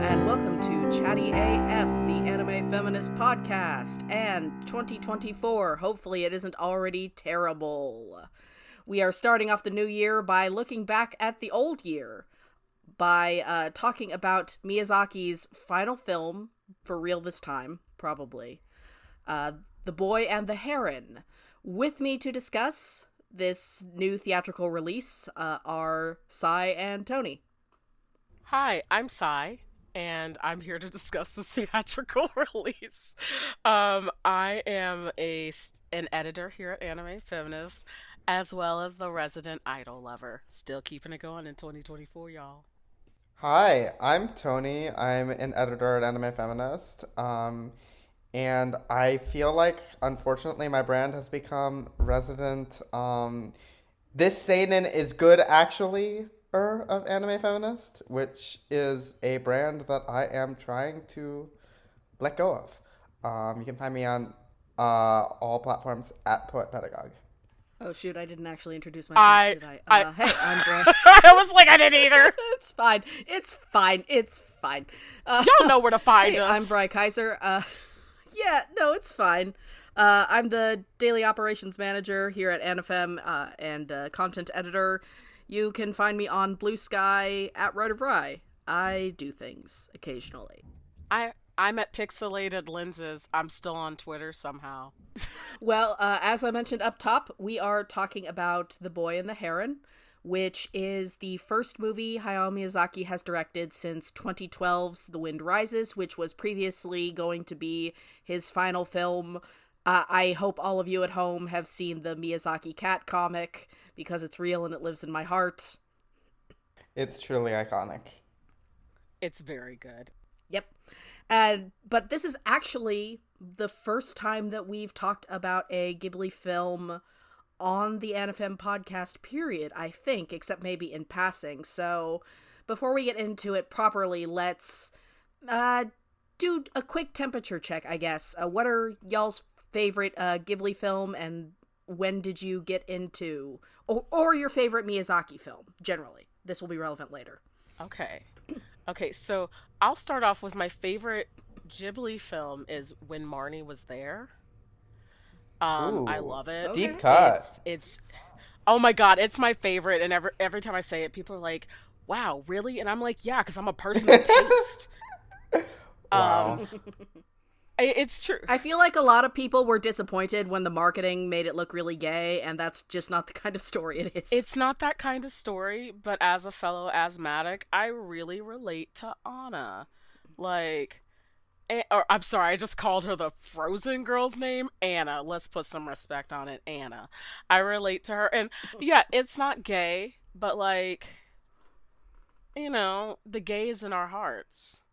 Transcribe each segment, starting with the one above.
and welcome to Chatty AF, the Anime Feminist podcast, and 2024. Hopefully it isn't already terrible. We are starting off the new year by looking back at the old year, by talking about Miyazaki's final film, for real this time, probably, The Boy and the Heron. With me to discuss this new theatrical release are Sai and Toni. Hi, I'm Sai, and I'm here to discuss the theatrical release. I am an editor here at Anime Feminist, as well as the resident idol lover. Still keeping it going in 2024, y'all. Hi, I'm Toni. I'm an editor at Anime Feminist. And I feel like, unfortunately, my brand has become resident. This seinen is good, actually, of Anime Feminist, which is a brand that I am trying to let go of. You can find me on all platforms at poetpedagogue. Oh shoot, I didn't actually introduce myself, did I? Hey, I'm Vrai. I was like, I didn't either. It's fine. It's fine. It's fine. Y'all know where to find us. I'm Vrai Kaiser. Yeah, no, it's fine. I'm the daily operations manager here at AniFem and content editor. You can find me on Blue Sky at WRitervrai. I do things occasionally. I'm at Pixelated Lenses. I'm still on Twitter somehow. Well, as I mentioned up top, we are talking about The Boy and the Heron, which is the first movie Hayao Miyazaki has directed since 2012's The Wind Rises, which was previously going to be his final film. I hope all of you at home have seen the Miyazaki cat comic, because it's real and it lives in my heart. It's truly iconic. It's very good. Yep. But this is actually the first time that we've talked about a Ghibli film on the AniFem podcast, period, I think, except maybe in passing. So before we get into it properly, let's do a quick temperature check, I guess. What are y'all's favorite Ghibli film, and when did you get into, or your favorite Miyazaki film, generally? This will be relevant later. Okay, so I'll start off with my favorite Ghibli film is When Marnie Was There. I love it. Deep cut. It's oh my god, it's my favorite, and every time I say it, people are like, "Wow, really?" And I'm like, "Yeah, because I'm a person of taste." Wow. It's true. I feel like a lot of people were disappointed when the marketing made it look really gay, and that's just not the kind of story it is. It's not that kind of story, but as a fellow asthmatic, I really relate to Anna. I'm sorry, I just called her the Frozen girl's name. Anna. Let's put some respect on it. Anna. I relate to her. And yeah, it's not gay, but the gay is in our hearts.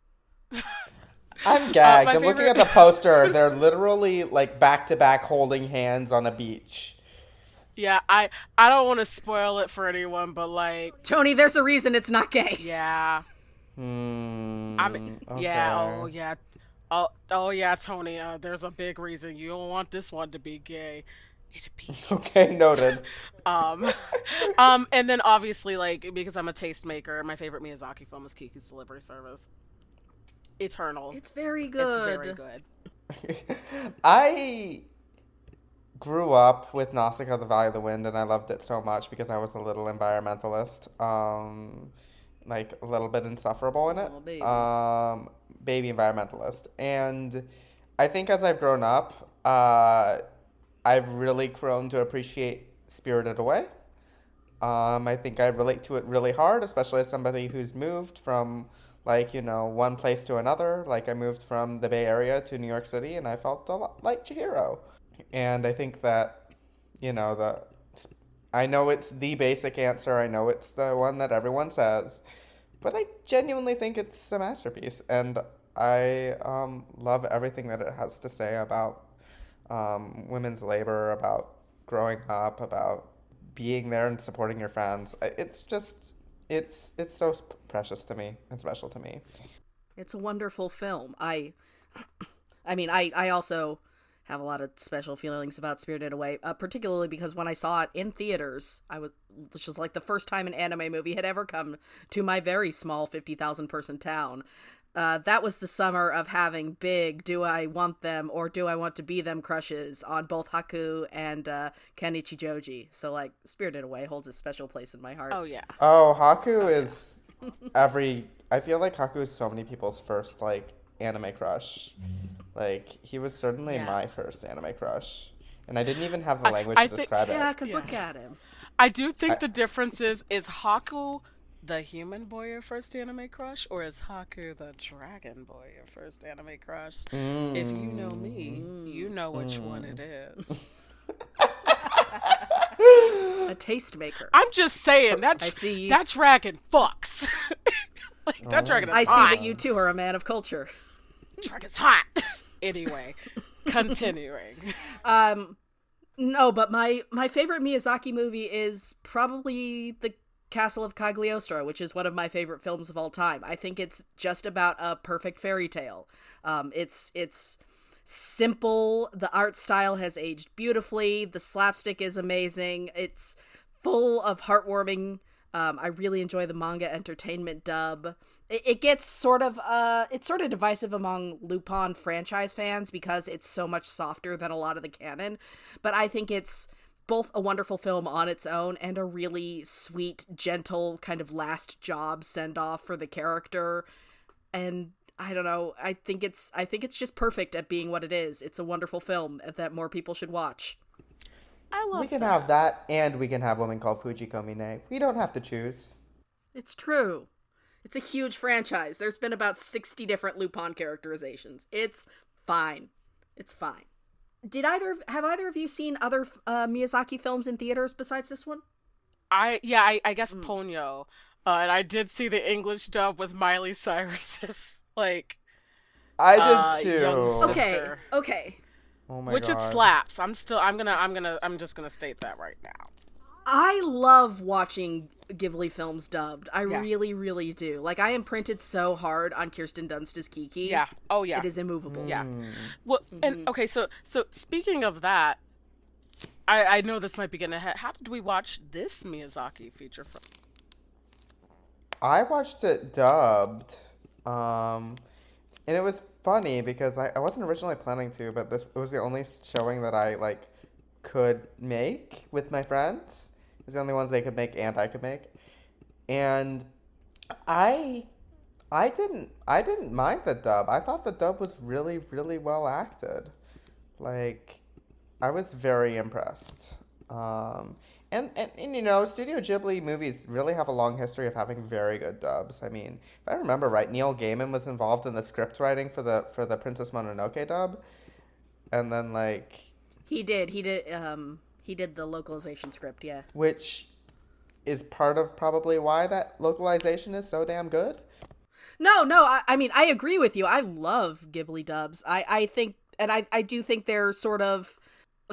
I'm gagged. I'm looking at the poster. They're literally back to back holding hands on a beach. Yeah, I don't want to spoil it for anyone, but Toni, there's a reason it's not gay. Yeah. Okay. Yeah. Oh yeah, Toni. There's a big reason you don't want this one to be gay. It'd be okay. Noted. And then obviously, because I'm a tastemaker, my favorite Miyazaki film is Kiki's Delivery Service. Eternal. It's very good. It's very good. I grew up with Nausicaa, The Valley of the Wind, and I loved it so much because I was a little environmentalist. A little bit insufferable in it. Oh, baby. Baby environmentalist. And I think as I've grown up, I've really grown to appreciate Spirited Away. I think I relate to it really hard, especially as somebody who's moved from one place to another. I moved from the Bay Area to New York City, and I felt a lot like Chihiro. And I think that, I know it's the basic answer. I know it's the one that everyone says. But I genuinely think it's a masterpiece. And I love everything that it has to say about women's labor, about growing up, about being there and supporting your friends. It's just... It's so precious to me and special to me. It's a wonderful film. I also have a lot of special feelings about Spirited Away, particularly because when I saw it in theaters, which was the first time an anime movie had ever come to my very small 50,000 person town. that was the summer of having big do I want them or do I want to be them crushes on both Haku and Kenichi Joji. So, like, Spirited Away holds a special place in my heart. Oh, yeah. Oh, Haku is I feel like Haku is so many people's first, like, anime crush. Like, he was certainly my first anime crush. And I didn't even have the language to describe it. Yeah, because look at him. I do think the difference is Haku the human boy your first anime crush, or is Haku the dragon boy your first anime crush? If you know me, you know which one it is. A tastemaker. I'm just saying that I see you. That dragon fucks. Like, that dragon is I hot. see that you too are a man of culture. Dragon's hot. Anyway, continuing. No, but my favorite Miyazaki movie is probably The Castle of Cagliostro, which is one of my favorite films of all time. I think it's just about a perfect fairy tale. It's simple. The art style has aged beautifully. The slapstick is amazing. It's full of heartwarming. I really enjoy the manga entertainment dub. It gets sort of divisive among Lupin franchise fans because it's so much softer than a lot of the canon. But I think it's both a wonderful film on its own and a really sweet, gentle kind of last job send off for the character. And I don't know, I think it's just perfect at being what it is. It's a wonderful film that more people should watch. I love We can have that, and we can have Woman Called Fujiko Mine. We don't have to choose. It's true. It's a huge franchise. There's been about 60 different Lupin characterizations. It's fine. It's fine. Have either of you seen other Miyazaki films in theaters besides this one? I guess Ponyo. And I did see the English dub with Miley Cyrus's, like, I did too. young sister. Okay. Oh my Which god. it slaps. I'm just gonna state that right now. I love watching Ghibli films dubbed. I really, really do. Like, I imprinted so hard on Kirsten Dunst's Kiki. Yeah. Oh yeah. It is immovable. Yeah. Well, and okay, so speaking of that, I know this might be getting ahead. How did we watch this Miyazaki feature film? I watched it dubbed. And it was funny because I wasn't originally planning to, but it was the only showing that I, like, could make with my friends. It was the only ones they could make and I could make. And I didn't mind the dub. I thought the dub was really, really well acted. Like, I was very impressed. And you know, Studio Ghibli movies really have a long history of having very good dubs. I mean, if I remember right, Neil Gaiman was involved in the script writing for the Princess Mononoke dub. And then, like, He did the localization script, yeah. which is part of probably why that localization is so damn good. No, I mean, I agree with you. I love Ghibli dubs. I think, and I do think they're sort of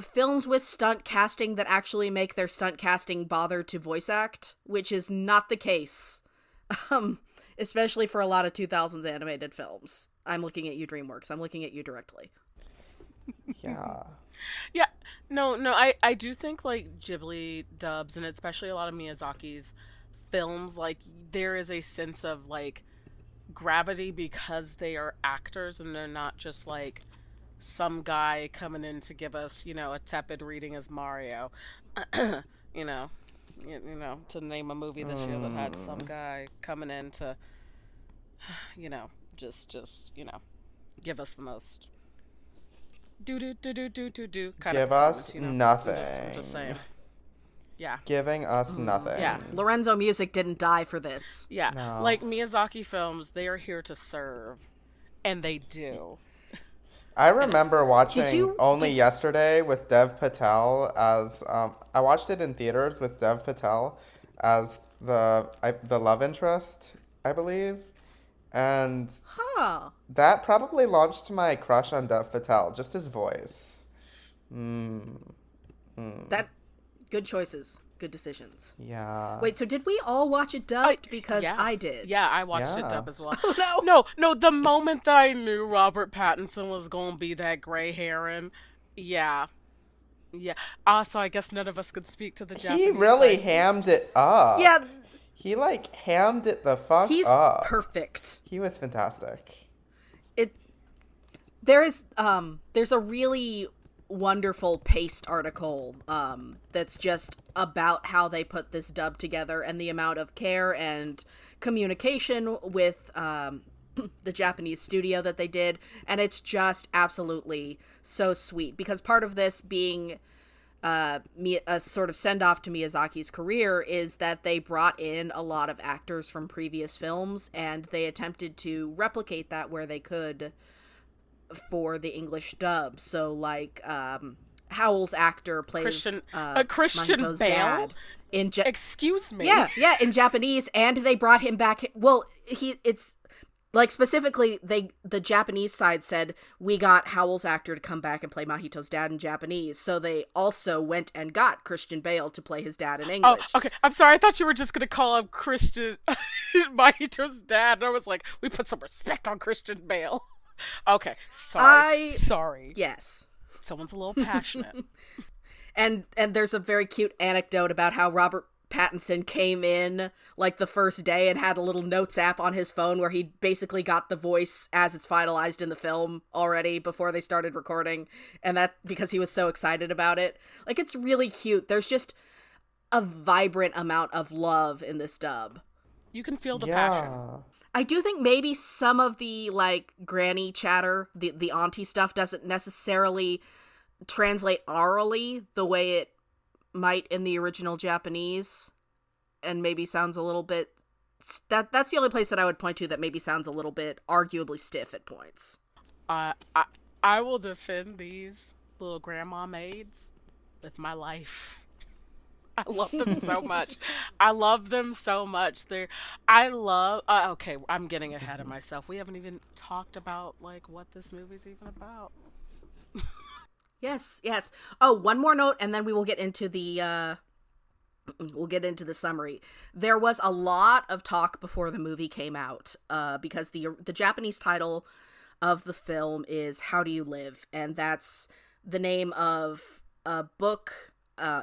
films with stunt casting that actually make their stunt casting bother to voice act, which is not the case, especially for a lot of 2000s animated films. I'm looking at you, DreamWorks. I'm looking at you directly. Yeah. Yeah, no, I do think, like, Ghibli dubs, and especially a lot of Miyazaki's films, like, there is a sense of, like, gravity because they are actors and they're not just, like, some guy coming in to give us, you know, a tepid reading as Mario. you know, to name a movie this year that had some guy coming in to, you know, just you know, give us the most do kind Give of us you know? nothing. I'm just saying. Yeah. Giving us nothing. Yeah. Lorenzo Music didn't die for this. Yeah. No. Like, Miyazaki films, they are here to serve. And they do. I remember watching Did you- yesterday with Dev Patel as I watched it in theaters with Dev Patel as the love interest, I believe, and Huh. that probably launched my crush on Dev Patel, just his voice. That good choices. Good decisions. Yeah. Wait, so did we all watch it dubbed? Because Yeah. I did. Yeah, I watched it Yeah. dub as well. Oh, no. No, the moment that I knew Robert Pattinson was going to be that gray Heron, yeah. So I guess none of us could speak to the Japanese He really side. hammed it up. Yeah, He like hammed it the fuck He's up. perfect. He was fantastic. There's a really wonderful Paste article that's just about how they put this dub together and the amount of care and communication with the Japanese studio that they did, and it's just absolutely so sweet, because part of this being a sort of send-off to Miyazaki's career is that they brought in a lot of actors from previous films, and they attempted to replicate that where they could for the English dub. So, like, Howl's actor plays Christian Mahito's Bale? dad. Excuse me. Yeah, in Japanese, and they brought him back. Well, it's like specifically the Japanese side said we got Howl's actor to come back and play Mahito's dad in Japanese, so they also went and got Christian Bale to play his dad in English. Oh, okay. I'm sorry. I thought you were just gonna call him Christian Mahito's dad, and I was like, we put some respect on Christian Bale. Okay, sorry. Yes. Someone's a little passionate. And there's a very cute anecdote about how Robert Pattinson came in like the first day and had a little notes app on his phone where he basically got the voice as it's finalized in the film already before they started recording, and that because he was so excited about it. Like, it's really cute. There's just a vibrant amount of love in this dub. You can feel the passion. I do think maybe some of the, like, granny chatter, the auntie stuff, doesn't necessarily translate orally the way it might in the original Japanese, and maybe sounds a little bit... That's the only place that I would point to that maybe sounds a little bit arguably stiff at points. I will defend these little grandma maids with my life. I love them so much. Okay, I'm getting ahead of myself. We haven't even talked about, like, what this movie's even about. Yes. Oh, one more note, and then we will get into the summary. There was a lot of talk before the movie came out, because the Japanese title of the film is How Do You Live? And that's the name of a book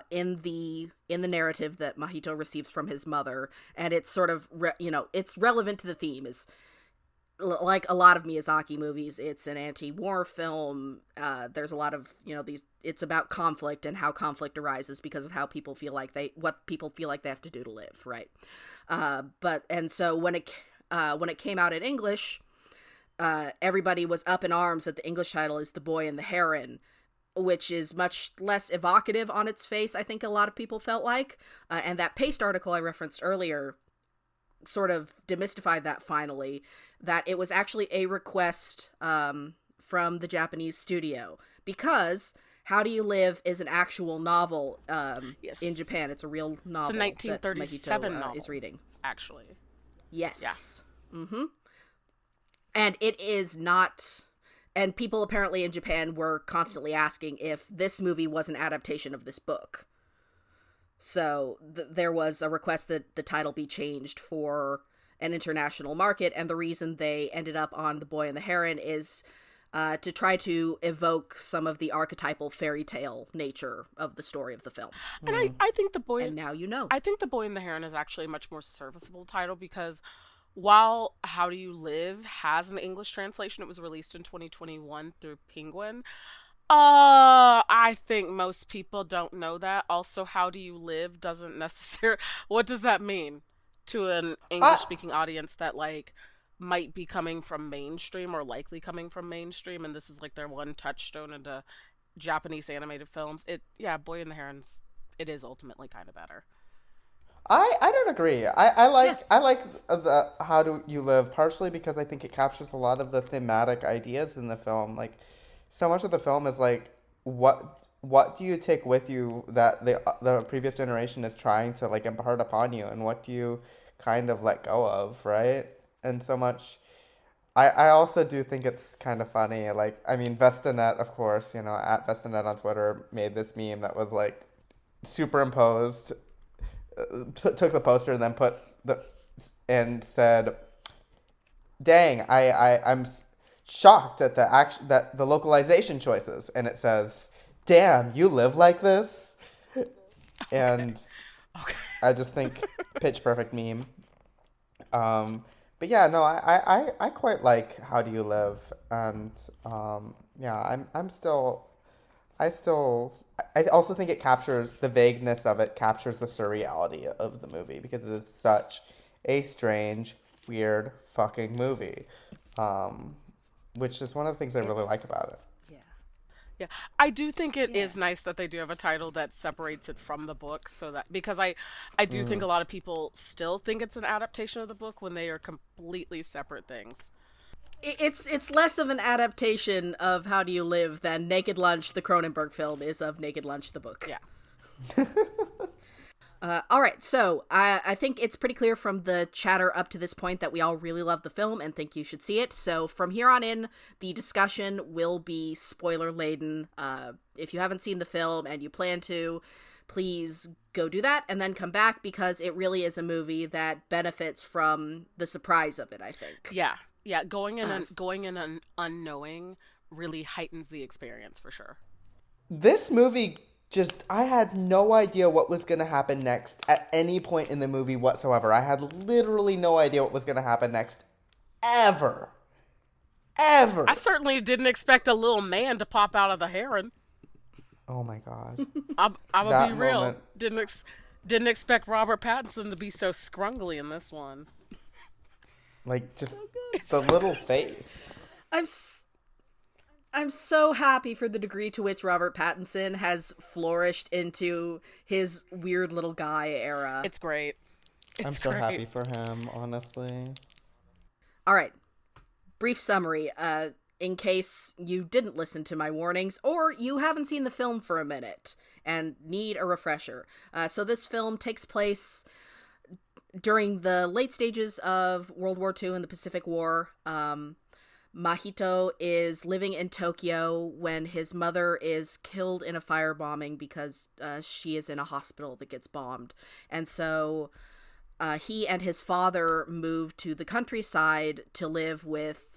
in the narrative that Mahito receives from his mother, and it's sort of it's relevant to the theme. Is like a lot of Miyazaki movies, it's an anti-war film. There's a lot of it's about conflict and how conflict arises because of how people feel like they have to do to live, right? So when it came out in English, everybody was up in arms that the English title is The Boy and the Heron, which is much less evocative on its face, I think a lot of people felt like. And that Paste article I referenced earlier sort of demystified that finally, that it was actually a request from the Japanese studio, because How Do You Live is an actual novel Yes. in Japan. It's a real novel. It's a 1937 that Mahito, novel, is reading. actually. Yes. Yeah. Mm-hmm. And it is not... And people apparently in Japan were constantly asking if this movie was an adaptation of this book. So there was a request that the title be changed for an international market, and the reason they ended up on The Boy and the Heron is to try to evoke some of the archetypal fairy tale nature of the story of the film. And I think The Boy... And now you know. I think The Boy and the Heron is actually a much more serviceable title, because while How Do You Live has an English translation, it was released in 2021 through Penguin. I think most people don't know that. Also, How Do You Live doesn't necessarily... What does that mean to an English-speaking audience that, like, might be coming from mainstream or likely coming from mainstream, and this is, like, their one touchstone into Japanese animated films? Boy and the Heron's... It is ultimately kind of better. I don't agree. I like the How Do You Live, partially because I think it captures a lot of the thematic ideas in the film. Like, so much of the film is like, what do you take with you that the previous generation is trying to, like, impart upon you, and what do you kind of let go of, right? And so much. I also do think it's kind of funny. Like, I mean, Vestanet, of course, at Vestanet on Twitter, made this meme that was like superimposed. Took the poster and then said, "Dang, I'm shocked at that the localization choices." And it says, "Damn, you live like this." And Okay. I just think Pitch Perfect meme. But yeah, no, I quite like How Do You Live, and yeah, I'm still I still I also think it captures the vagueness of it, captures the surreality of the movie because it is such a strange, weird fucking movie, um, which is one of the things I really like It's about it. yeah. Yeah, I do think it Yeah. is nice that they do have a title that separates it from the book, so that because I do think Mm. a lot of people still think it's an adaptation of the book when they are completely separate things. It's less of an adaptation of How Do You Live than Naked Lunch, the Cronenberg film, is of Naked Lunch, the book. Yeah. All right, so I think it's pretty clear from the chatter up to this point that we all really love the film and think you should see it. So from here on in, the discussion will be spoiler laden. If you haven't seen the film and you plan to, please go do that and then come back because it really is a movie that benefits from the surprise of it, I think. Yeah. Yeah, Uh, going in an unknowing really heightens the experience for sure. This movie just, I had no idea what was going to happen next at any point in the movie whatsoever. I had literally no idea what was going to happen next ever. I Ever. certainly didn't expect a little man to pop out of the Heron. Oh my god. I'm gonna be That real. moment. Didn't expect Robert Pattinson to be so scrungly in this one. Like, just It's the so little good. face. I'm s- I'm so happy for the degree to which Robert Pattinson has flourished into his weird little guy era. It's great. I'm It's so great. happy for him, honestly. All right, brief summary. In case you didn't listen to my warnings or you haven't seen the film for a minute and need a refresher. So this film takes place during the late stages of World War II and the Pacific War. Mahito is living in Tokyo when his mother is killed in a firebombing because she is in a hospital that gets bombed. And so he and his father moved to the countryside to live with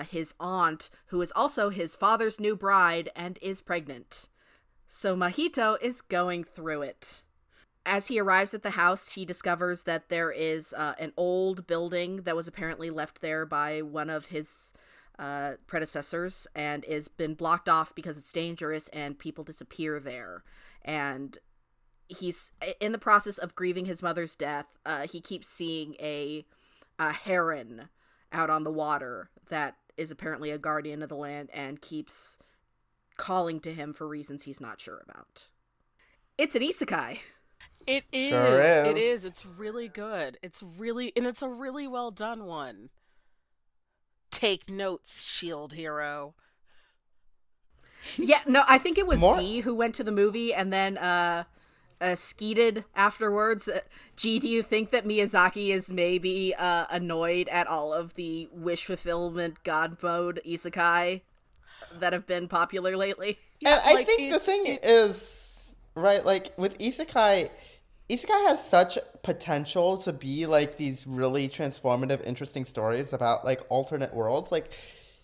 his aunt, who is also his father's new bride and is pregnant. So Mahito is going through it. As he arrives at the house, he discovers that there is an old building that was apparently left there by one of his predecessors and is been blocked off because it's dangerous and people disappear there. And he's in the process of grieving his mother's death. He keeps seeing a heron out on the water that is apparently a guardian of the land and keeps calling to him for reasons he's not sure about. It's an isekai. It Sure is. It is. is. It's really good. It's a really well done one. Take notes, shield hero. Yeah, no, I think it was More. D who went to the movie and then skeeted afterwards. G, do you think that Miyazaki is maybe annoyed at all of the wish fulfillment god mode isekai that have been popular lately? Yeah, And I like think the thing is, right, like with Isekai has such potential to be like these really transformative, interesting stories about like alternate worlds, like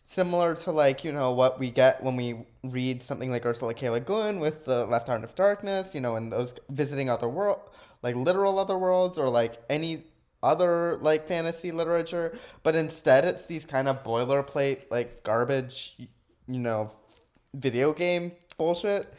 similar to like what we get when we read something like Ursula K. Le Guin with the Left Hand of Darkness, and those visiting other world, like literal other worlds, or like any other like fantasy literature. But instead, it's these kind of boilerplate like garbage, you know, video game bullshit.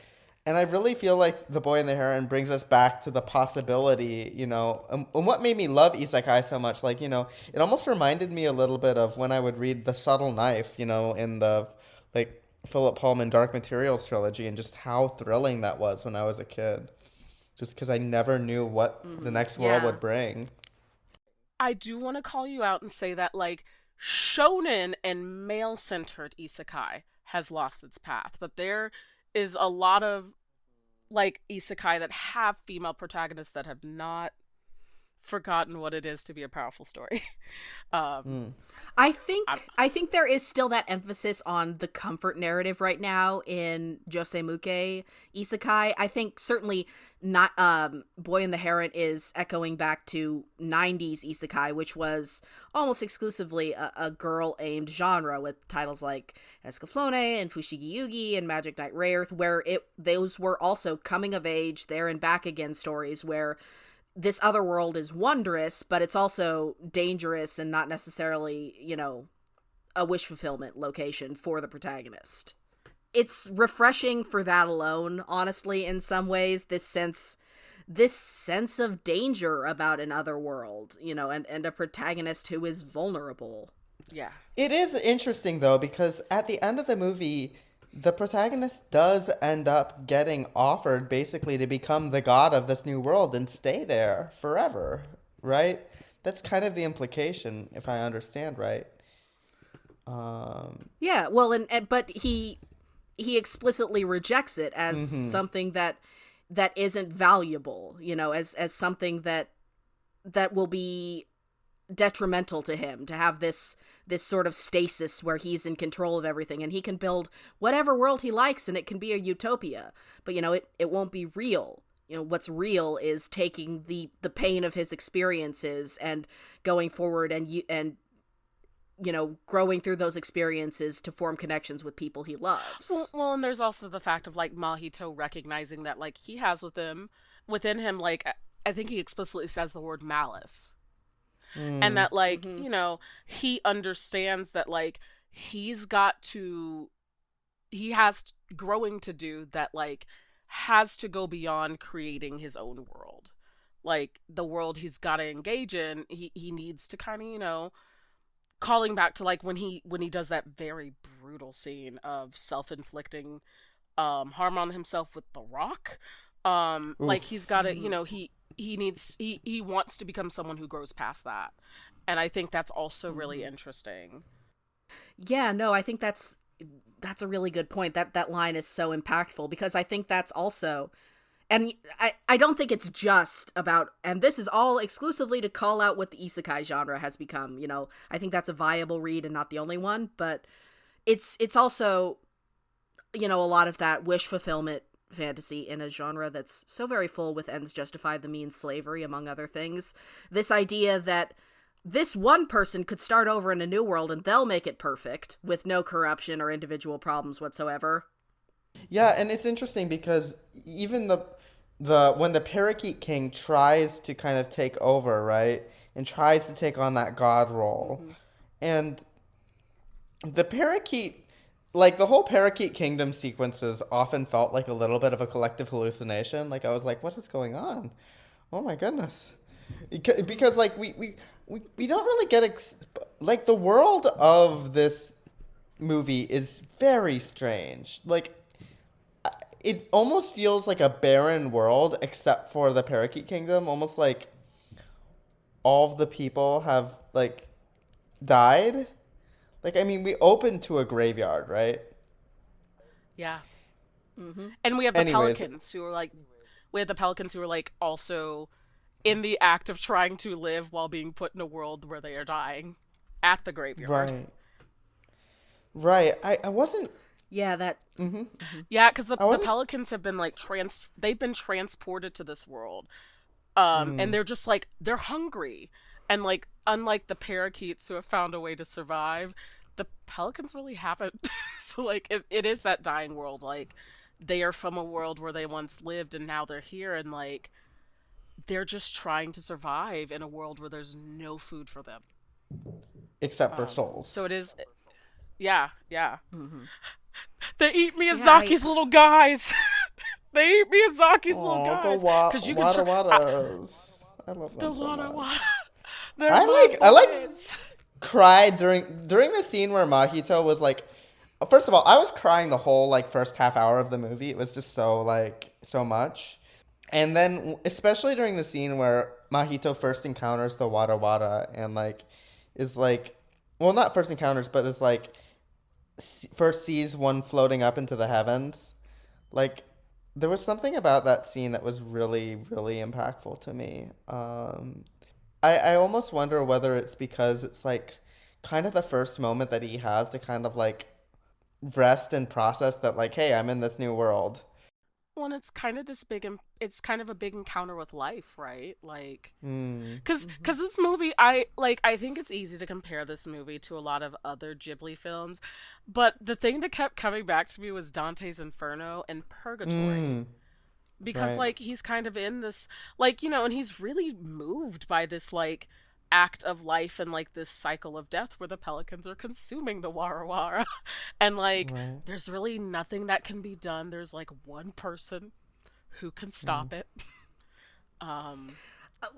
And I really feel like The Boy and the Heron brings us back to the possibility, and what made me love Isekai so much, like, it almost reminded me a little bit of when I would read The Subtle Knife, in the, like, Philip Pullman Dark Materials trilogy, and just how thrilling that was when I was a kid. Just because I never knew what the next world Yeah. would bring. I do want to call you out and say that like shonen and male-centered isekai has lost its path, but there is a lot of like isekai that have female protagonists that have not forgotten what it is to be a powerful story. um, Mm. I I'm, think there is still that emphasis on the comfort narrative right now in Josemuke isekai. I think certainly not Boy and the Heron is echoing back to 90s isekai, which was almost exclusively a girl aimed genre with titles like Escaflowne and Fushigi Yugi and Magic Knight Rayearth, where those were also coming of age there and back again stories where this other world is wondrous, but it's also dangerous and not necessarily, a wish fulfillment location for the protagonist. It's refreshing for that alone, honestly, in some ways, this sense of danger about an other world, and a protagonist who is vulnerable. Yeah. It is interesting, though, because at the end of the movie, the protagonist does end up getting offered basically to become the god of this new world and stay there forever, right? That's kind of the implication, if I understand right. Yeah, well, but he explicitly rejects it as something that isn't valuable, as something that will be detrimental to him, to have this sort of stasis where he's in control of everything and he can build whatever world he likes and it can be a utopia, but it won't be real. What's real is taking the pain of his experiences and going forward and growing through those experiences to form connections with people he loves. Well, and there's also the fact of like Mahito recognizing that like he has within him, like I think he explicitly says the word malice. And that like, he understands that like he has growing to do that, like has to go beyond creating his own world. Like the world he's got to engage in, he needs to kind of, calling back to like when he does that very brutal scene of self-inflicting harm on himself with the rock. Like he's got to, he wants to become someone who grows past that. And I think that's also really interesting. Yeah, no, I think that's a really good point. That line is so impactful because I think that's also, and I don't think it's just about, and this is all exclusively to call out what the isekai genre has become, I think that's a viable read and not the only one, but it's also, a lot of that wish fulfillment fantasy in a genre that's so very full with ends justify the means slavery, among other things. This idea that this one person could start over in a new world and they'll make it perfect with no corruption or individual problems whatsoever. Yeah, and it's interesting because even the when the Parakeet King tries to kind of take over, right, and tries to take on that god role, and the parakeet, like the whole Parakeet Kingdom sequences often felt like a little bit of a collective hallucination. Like I was like, what is going on? Oh my goodness. Because like we don't really get like the world of this movie is very strange. Like it almost feels like a barren world except for the Parakeet Kingdom, almost like all of the people have like died. Like, I mean, we opened to a graveyard, right? Yeah. And we have the Anyways. pelicans who are like also in the act of trying to live while being put in a world where they are dying at the graveyard. Right. I wasn't. Yeah, that. Yeah, because the pelicans have been like they've been transported to this world, and they're just like they're hungry, and like unlike the parakeets who have found a way to survive, the pelicans really haven't. So like it is that dying world. Like they are from a world where they once lived, and now they're here, and like they're just trying to survive in a world where there's no food for them, Except for souls. So it is. Yeah. They eat Miyazaki's little guys. They eat Miyazaki's little guys. Because you can Wada-wadas. I love them so much. Wada. I cried during the scene where Mahito was like, first of all, I was crying the whole like first half hour of the movie. It was just so much. And then especially during the scene where Mahito first encounters the Wada and like is like, well, not first encounters, but is like first sees one floating up into the heavens. Like there was something about that scene that was really, really impactful to me. I almost wonder whether it's because it's like kind of the first moment that he has to kind of like rest and process that like, hey, I'm in this new world. Well, and it's kind of it's kind of a big encounter with life, right? Like, because this movie, I think it's easy to compare this movie to a lot of other Ghibli films, but the thing that kept coming back to me was Dante's Inferno and Purgatory. because Right. like he's kind of in this, like, and he's really moved by this like act of life and like this cycle of death where the pelicans are consuming the warawara and like Right. there's really nothing that can be done. There's like one person who can Mm. stop it. um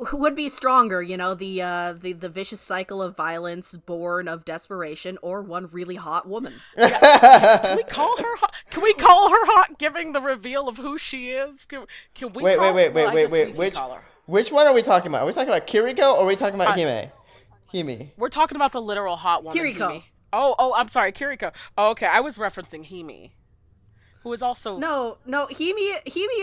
Who would be stronger, the vicious cycle of violence born of desperation, or one really hot woman? yeah, can we call her hot? Can we call her hot, giving the reveal of who she is? Can we Wait, wait, call, wait, well, wait, I wait, guess we wait. can call her. Which one are we talking about? Are we talking about Kiriko or are we talking about uh, Hime? Hime. we're talking about the literal hot woman, Kiriko. Hime. Oh, I'm sorry, Kiriko. Oh, okay, I was referencing Hime, who is also, No, Hime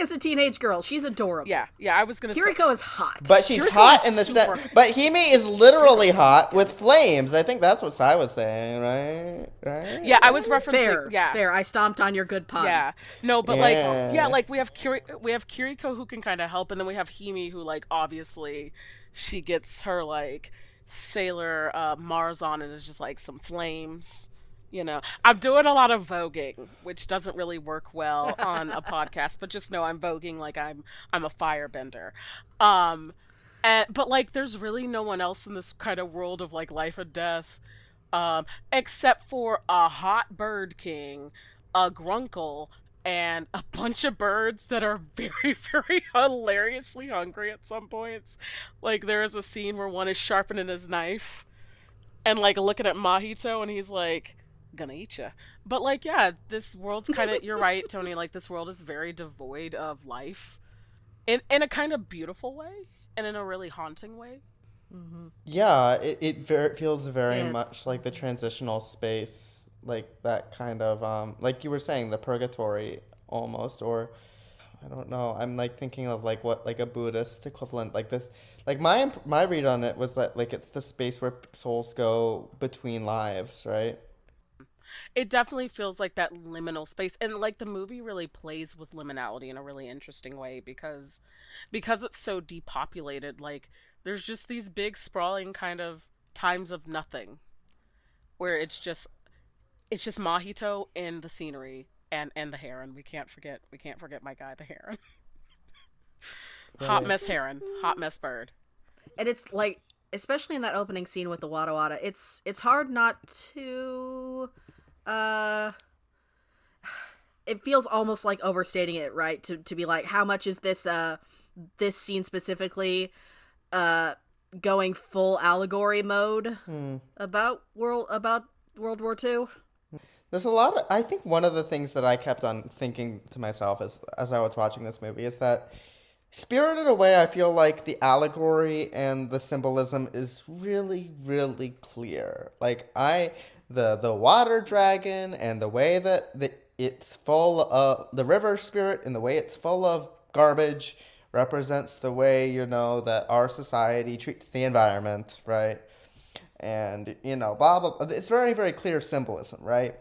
is a teenage girl. She's adorable. yeah, I was gonna say Kiriko is hot. But she's Kiriko hot is in the super- set. But Hime is literally hot with flames. I think that's what Sai was saying, right? Right? yeah, I was referencing, Fair, yeah, fair. I stomped on your good pun. yeah, no, but Yeah. like we have Kiriko who can kind of help, and then we have Hime who like obviously she gets her like sailor Mars on and is just like some flames. I'm doing a lot of voguing, which doesn't really work well on a podcast, but just know I'm voguing like I'm a firebender. But like there's really no one else in this kind of world of like life and death, except for a hot bird king, a grunkle, and a bunch of birds that are very, very hilariously hungry at some points. Like there is a scene where one is sharpening his knife and like looking at Mahito, and he's like, "Gonna eat ya." But like, yeah, this world's kind of. You're right, Tony. Like this world is very devoid of life, in a kind of beautiful way, and in a really haunting way. Yeah, it feels very It's much like the transitional space, like that kind of like you were saying, the purgatory almost, or I don't know. I'm like thinking of like what like a Buddhist equivalent, like this. Like my read on it was that like it's the space where souls go between lives, right? It definitely feels like that liminal space, and like the movie really plays with liminality in a really interesting way because it's so depopulated. Like there's just these big sprawling kind of times of nothing where it's just Mahito and the scenery and the heron. We can't forget my guy the heron. Hot Right. mess heron, hot mess bird. and it's like, especially in that opening scene with the Wada Wada, it's hard not to uh it feels almost like overstating it, right? To be like, how much is this scene specifically uh going full allegory mode Hmm. about World War II? There's a lot of, I think one of the things that I kept on thinking to myself as I was watching this movie is that spirited away, I feel like the allegory and the symbolism is really, really clear. Like the water dragon and the way that it's full of the river spirit and the way it's full of garbage represents the way, that our society treats the environment, right? And, blah, blah, blah. It's very, very clear symbolism, right?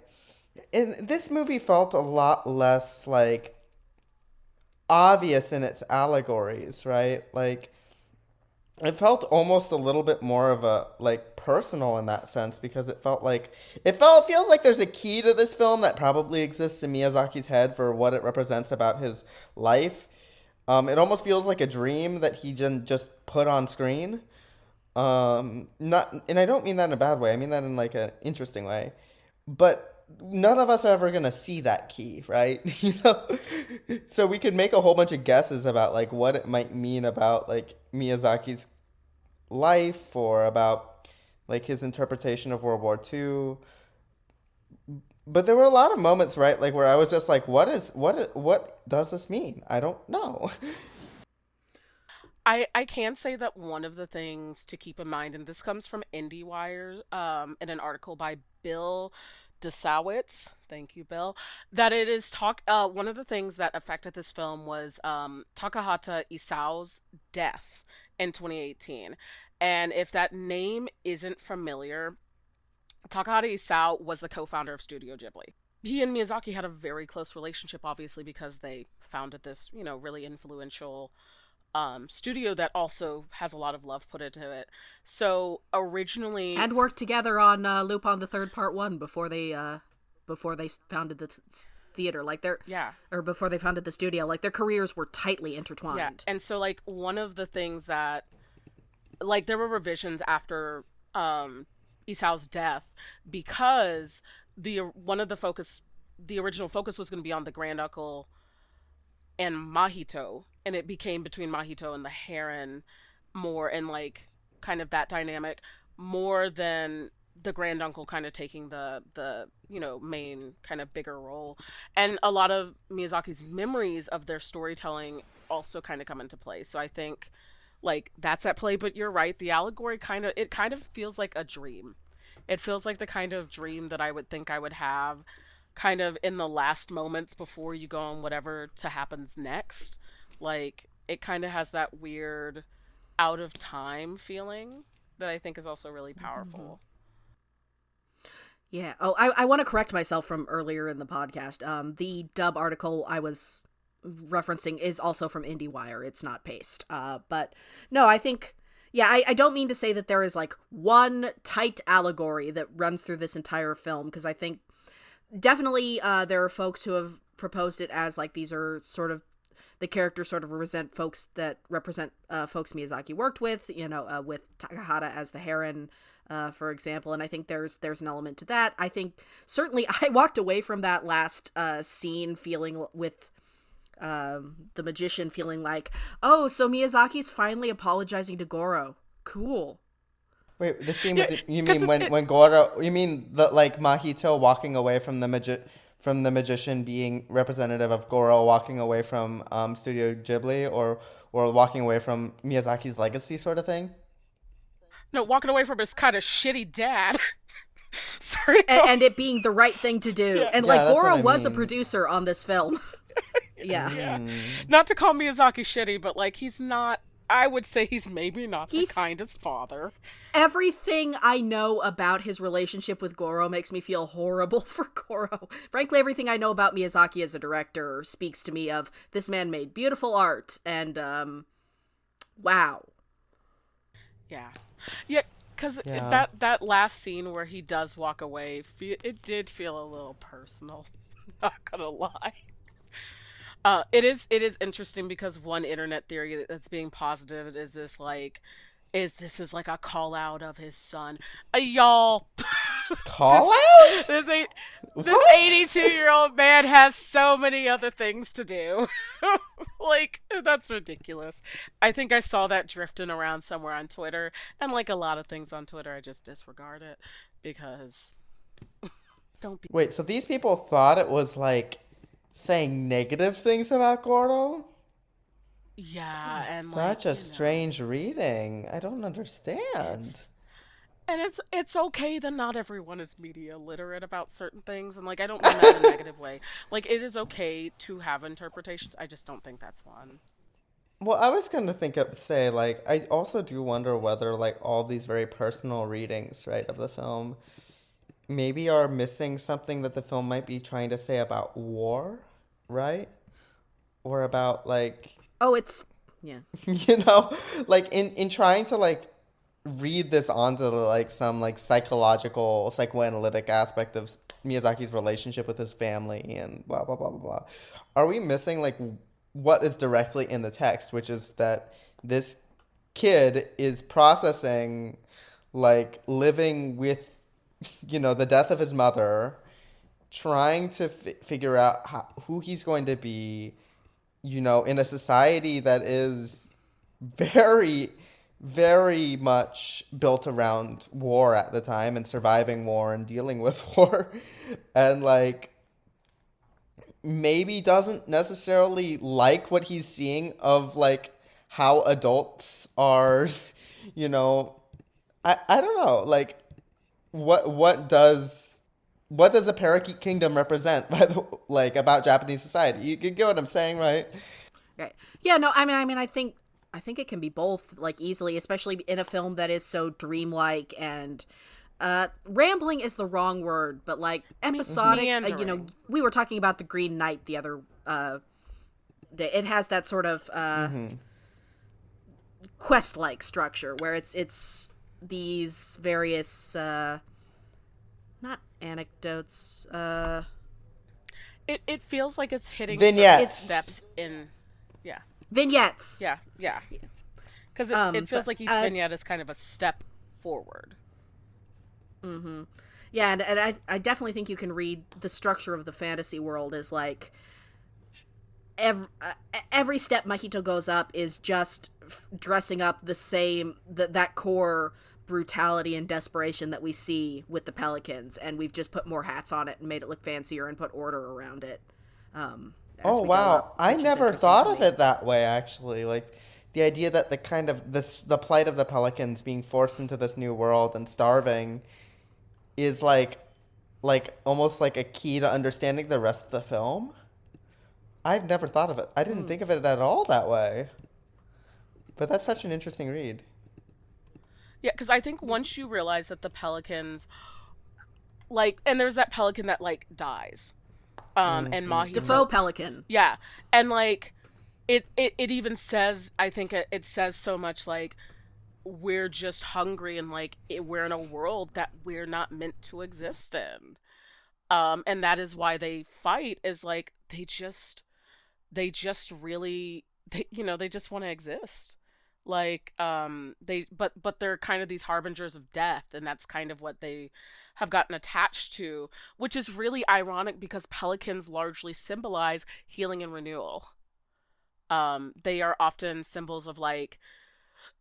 And this movie felt a lot less, like, obvious in its allegories, right? Like, it felt almost a little bit more of a, like, personal in that sense, because it feels like there's a key to this film that probably exists in Miyazaki's head for what it represents about his life. It almost feels like a dream that he just put on screen. Not, and I don't mean that in a bad way. I mean that in like an interesting way. But none of us are ever gonna see that key, right? So we could make a whole bunch of guesses about like what it might mean about like Miyazaki's life or about like his interpretation of World War II. But there were a lot of moments, right, like where I was just like, what does this mean? I don't know. I can say that one of the things to keep in mind, and this comes from IndieWire, in an article by Bill Desowitz. Thank you, Bill. That it is one of the things that affected this film was Takahata Isao's death in 2018. And if that name isn't familiar, Takahata Isao was the co-founder of Studio Ghibli. He and Miyazaki had a very close relationship, obviously, because they founded this, really influential studio that also has a lot of love put into it. So originally, And worked together on Lupin the Third Part 1 before they founded theater. Like their or before they founded the studio, like their careers were tightly intertwined. Yeah, and so like one of the things that like there were revisions after Isao's death because the original focus was going to be on the granduncle and Mahito, and it became between Mahito and the Heron more, and like kind of that dynamic more than the granduncle kind of taking the main kind of bigger role. And a lot of Miyazaki's memories of their storytelling also kind of come into play. So I think like that's at play, but you're right, the allegory kind of feels like a dream. It feels like the kind of dream that I would think I would have kind of in the last moments before you go on whatever to happens next. Like it kind of has that weird out of time feeling that I think is also really powerful. Yeah. Oh, I want to correct myself from earlier in the podcast. The dub article I was referencing is also from IndieWire. It's not Paste. But no, I think, yeah, I don't mean to say that there is like one tight allegory that runs through this entire film, because I think definitely there are folks who have proposed it as like these are sort of the characters sort of represent folks folks Miyazaki worked with, with Takahata as the Heron, for example. And I think there's an element to that. I think certainly I walked away from that last scene feeling with the magician feeling like, oh, so Miyazaki's finally apologizing to Goro. Cool. Wait, the scene with you mean when Goro? You mean the like Mahito walking away from the magician being representative of Goro walking away from Studio Ghibli, or walking away from Miyazaki's legacy sort of thing? No, walking away from his kind of shitty dad. Sorry. And it being the right thing to do. Yeah. And like Goro was a producer on this film. Yeah. Not to call Miyazaki shitty, but like he's not, I would say he's maybe not the kindest father. Everything I know about his relationship with Goro makes me feel horrible for Goro. Frankly, everything I know about Miyazaki as a director speaks to me of this man made beautiful art, and wow. Yeah. Yeah, because that last scene where he does walk away, it did feel a little personal. Not gonna lie. It is interesting because one internet theory that's being posited is this is like a call out of his son. Y'all. Call out? This 82-year-old man has so many other things to do. Like, that's ridiculous. I think I saw that drifting around somewhere on Twitter, and like a lot of things on Twitter, I just disregard it because don't be. Wait, so these people thought it was like saying negative things about Goro? Yeah, and such a strange reading. I don't understand. It's okay that not everyone is media literate about certain things, and like I don't mean that in a negative way. Like it is okay to have interpretations. I just don't think that's one. Well, I was gonna say like I also do wonder whether like all these very personal readings, right, of the film maybe are missing something that the film might be trying to say about war, right? Or about like like in trying to like read this onto like some like psychological psychoanalytic aspect of Miyazaki's relationship with his family and blah blah blah blah blah. Are we missing like what is directly in the text, which is that this kid is processing like living with the death of his mother, trying to figure out who he's going to be, in a society that is very, very much built around war at the time and surviving war and dealing with war, and like maybe doesn't necessarily like what he's seeing of like how adults are, I don't know, like what does the Parakeet Kingdom represent about Japanese society? You get what I'm saying, right? Right. Yeah, no, I mean I think it can be both, like easily, especially in a film that is so dreamlike and rambling is the wrong word, but like episodic. We were talking about The Green Knight the other day. It has that sort of quest-like structure where it's these various not anecdotes it feels like it's hitting certain Vignettes. steps in. Yeah, Vignettes. yeah. Because it feels But like each vignette is kind of a step forward. yeah, and I definitely think you can read the structure of the fantasy world as like every step Mahito goes up is just dressing up the same that core brutality and desperation that we see with the pelicans, and we've just put more hats on it and made it look fancier and put order around it. As Oh we go wow, up, I which is never interesting thought to of me. it that way actually. Like the idea that the kind of this the plight of the pelicans being forced into this new world and starving is like almost like a key to understanding the rest of the film. I've never thought of it. I didn't think of it at all that way. But that's such an interesting read. Yeah, because I think once you realize that the pelicans, like, and there's that pelican that like dies, and Defoe Mahito, pelican. yeah, and like it even says, I think it says so much like we're just hungry and like we're in a world that we're not meant to exist in. And that is why they fight, is like they just really they just want to exist. Like they but they're kind of these harbingers of death, and that's kind of what they have gotten attached to, which is really ironic because pelicans largely symbolize healing and renewal. They are often symbols of like,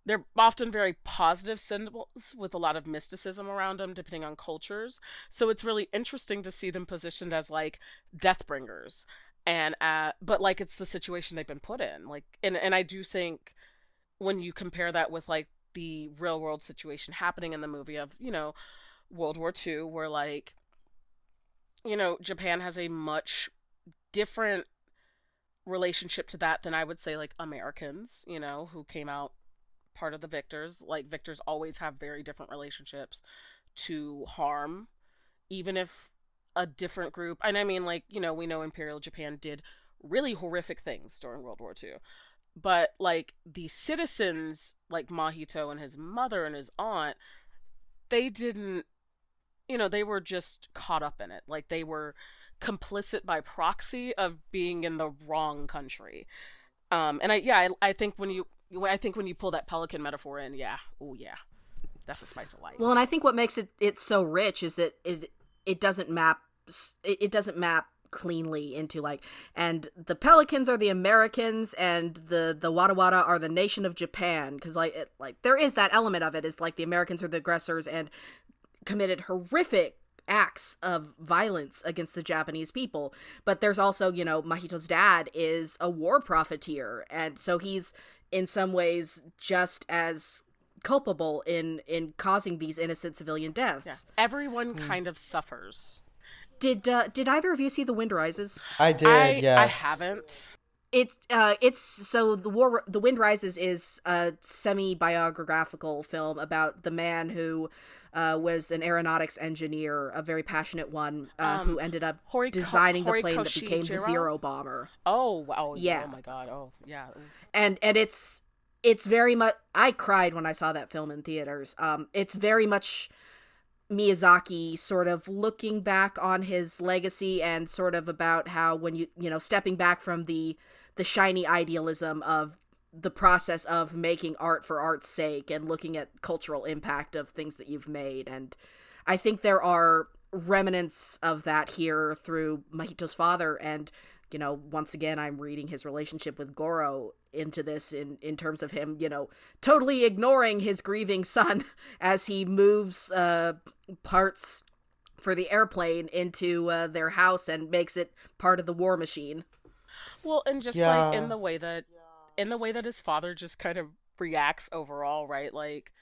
they're often very positive symbols with a lot of mysticism around them depending on cultures. So it's really interesting to see them positioned as like death bringers. And but like it's the situation they've been put in. Like, and I do think when you compare that with like the real world situation happening in the movie of, World War II, where like, Japan has a much different relationship to that than I would say like Americans, who came out part of the victors. Like victors always have very different relationships to harm, even if a different group, and I mean like, we know Imperial Japan did really horrific things during World War II. But like the citizens, like Mahito and his mother and his aunt, they didn't, they were just caught up in it. Like they were complicit by proxy of being in the wrong country. And I think when you pull that pelican metaphor in, yeah, oh yeah, that's a spice of life. Well, and I think what makes it so rich is that it doesn't map cleanly into like, and the pelicans are the Americans and the Wada Wada are the nation of Japan, because like there is that element of it is like the Americans are the aggressors and committed horrific acts of violence against the Japanese people, but there's also, Mahito's dad is a war profiteer, and so he's in some ways just as culpable in causing these innocent civilian deaths. Yeah. Everyone kind of suffers. Did either of you see The Wind Rises? I did, yes. I haven't. It's so The Wind Rises is a semi-biographical film about the man who was an aeronautics engineer, a very passionate one, who ended up designing the plane that became the Zero bomber. Oh wow! Yeah. Oh my god! Oh yeah. And it's very much. I cried when I saw that film in theaters. It's very much Miyazaki sort of looking back on his legacy and sort of about how when stepping back from the shiny idealism of the process of making art for art's sake and looking at cultural impact of things that you've made. And I think there are remnants of that here through Mahito's father. And, once again, I'm reading his relationship with Goro into this in terms of him, totally ignoring his grieving son as he moves parts for the airplane into their house and makes it part of the war machine. Well, and just like in the way that his father just kind of reacts overall, right? Like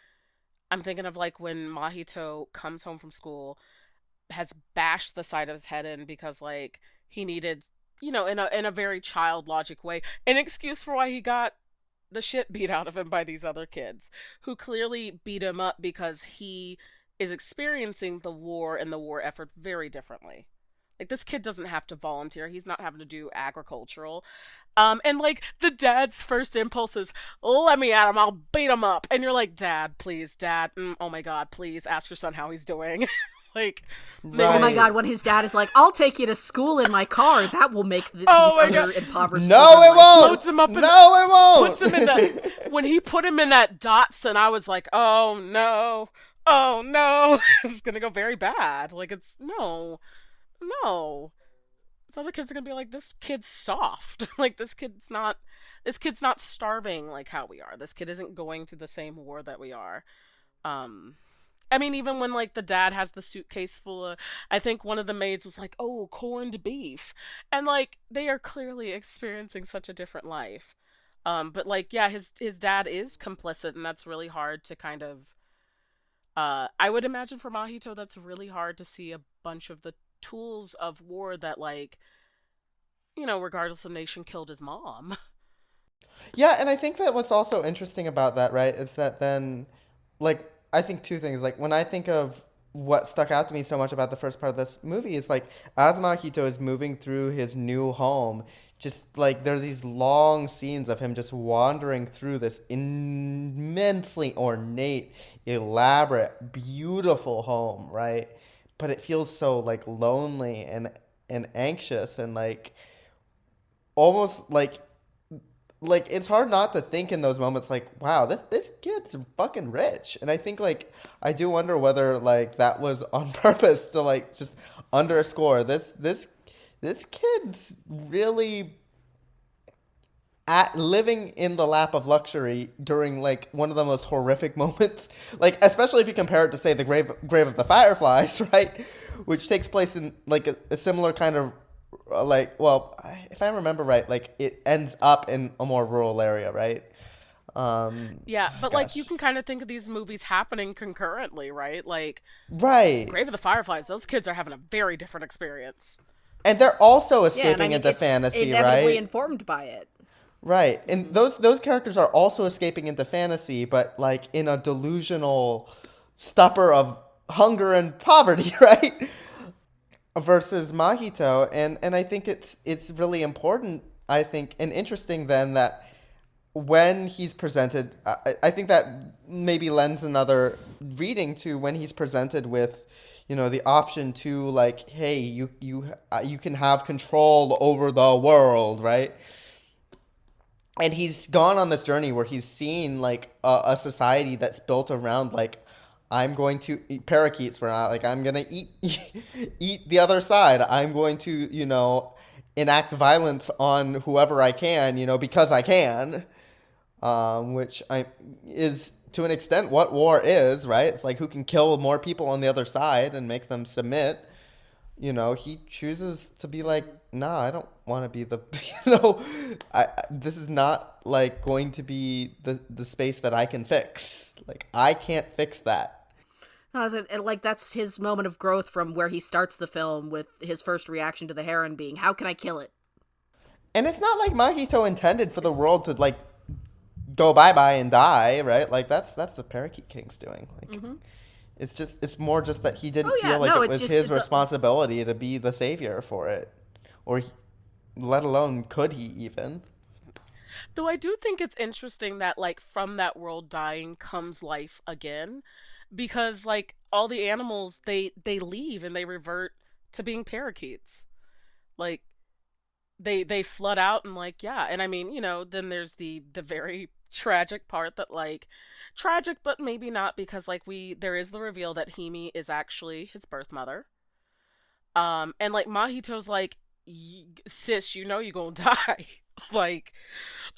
I'm thinking of like when Mahito comes home from school, has bashed the side of his head in because like he needed, in a very child logic way, an excuse for why he got the shit beat out of him by these other kids who clearly beat him up because he is experiencing the war and the war effort very differently. Like this kid doesn't have to volunteer. He's not having to do agricultural. And like the dad's first impulse is, let me at him, I'll beat him up. And you're like, Dad, please, Dad. Oh my God, please ask your son how he's doing. Like, they Oh Right. my god, when his dad is like, I'll take you to school in my car, that will make Oh these my other God. impoverished No, children it like won't. loads him up in No, it won't. puts him in that when he put him in that Datsun, I was like, oh no, oh no, it's gonna go very bad. Like, it's no. This other kids are gonna be like, this kid's soft. Like, this kid's not starving like how we are. This kid isn't going through the same war that we are. Um, I mean, even when like the dad has the suitcase full of, I think one of the maids was like, "Oh, corned beef," and like they are clearly experiencing such a different life. But like, yeah, his dad is complicit, and that's really hard to kind of. I would imagine for Mahito, that's really hard to see a bunch of the tools of war that, like, regardless of nation, killed his mom. Yeah, and I think that what's also interesting about that, right, is that then, like, I think two things. Like, when I think of what stuck out to me so much about the first part of this movie, is like, as Mahito is moving through his new home, just like, there are these long scenes of him just wandering through this immensely ornate, elaborate, beautiful home, right? But it feels so, like, lonely and anxious and, like, almost like it's hard not to think in those moments like, wow, this kid's fucking rich. And I think, like, I do wonder whether, like, that was on purpose to, like, just underscore this kid's really at living in the lap of luxury during, like, one of the most horrific moments, like, especially if you compare it to, say, the grave of the fireflies, right, which takes place in, like, a similar kind of, like, well, if I remember right, like, it ends up in a more rural area, right? Yeah, but like you Gosh. can kind of think of these movies happening concurrently, right? Like Right. Grave of the Fireflies, those kids are having a very different experience. And they're also yeah, and I escaping mean, into it's fantasy, inevitably right? informed by it. Right. And those characters are also escaping into fantasy, but, like, in a delusional stupor of hunger and poverty, right? Versus Mahito, and I think it's really important, I think, and interesting then that when he's presented, I think that maybe lends another reading to when he's presented with, the option to, like, hey, you can have control over the world, right? And he's gone on this journey where he's seen, like, a society that's built around, like, I'm going to eat parakeets. Where I'm gonna eat eat the other side. I'm going to, enact violence on whoever I can, because I can. Which is to an extent what war is, right? It's like, who can kill more people on the other side and make them submit. He chooses to be like, nah, I don't want to be the, this is not, like, going to be the space that I can fix. Like, I can't fix that. No, like, that's his moment of growth from where he starts the film with his first reaction to the Heron being, how can I kill it? And it's not like Mahito intended for the world to, like, go bye-bye and die, right? Like, that's the Parakeet King's doing. Like, it's more just that he didn't Oh, yeah, feel like no, it it's was just- his it's a- responsibility to be the savior for it. Or, let alone could he even. Though I do think it's interesting that, like, from that world dying comes life again, because like all the animals, they leave and they revert to being parakeets. Like, they flood out and, like, yeah, and I mean, then there's the very tragic part that, like, tragic but maybe not, because like there is the reveal that Hime is actually his birth mother. And like Mahito's like, sis, you're gonna die. Like,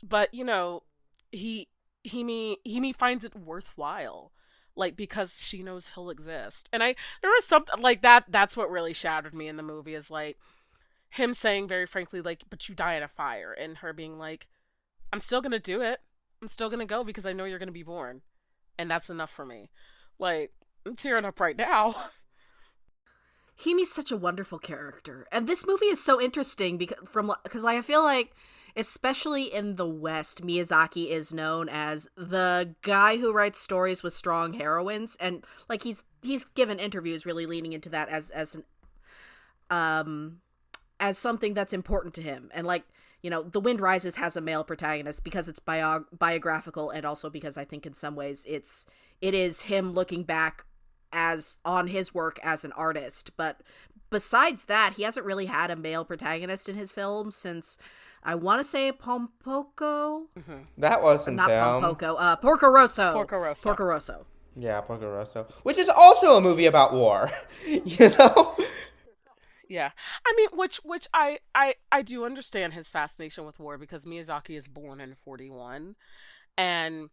but he Hime finds it worthwhile, like, because she knows he'll exist. And there was something like that's what really shattered me in the movie, is like him saying very frankly, like, but you die in a fire, and her being like, I'm still gonna do it. I'm still gonna go because I know you're gonna be born, and that's enough for me. Like, I'm tearing up right now. Hime's such a wonderful character, and this movie is so interesting because I feel like, especially in the West, Miyazaki is known as the guy who writes stories with strong heroines, and like he's given interviews really leaning into that as something that's important to him, and like, The Wind Rises has a male protagonist because it's biographical, and also because I think in some ways it is him looking back as on his work as an artist. But besides that, he hasn't really had a male protagonist in his films since, I want to say, Pompoko. That wasn't Not him. Pompoko. Porco Rosso. Porco Rosso. Porco Rosso. Yeah, Porco Rosso, which is also a movie about war. You know. Yeah, I mean, which I do understand his fascination with war, because Miyazaki is born in 41, and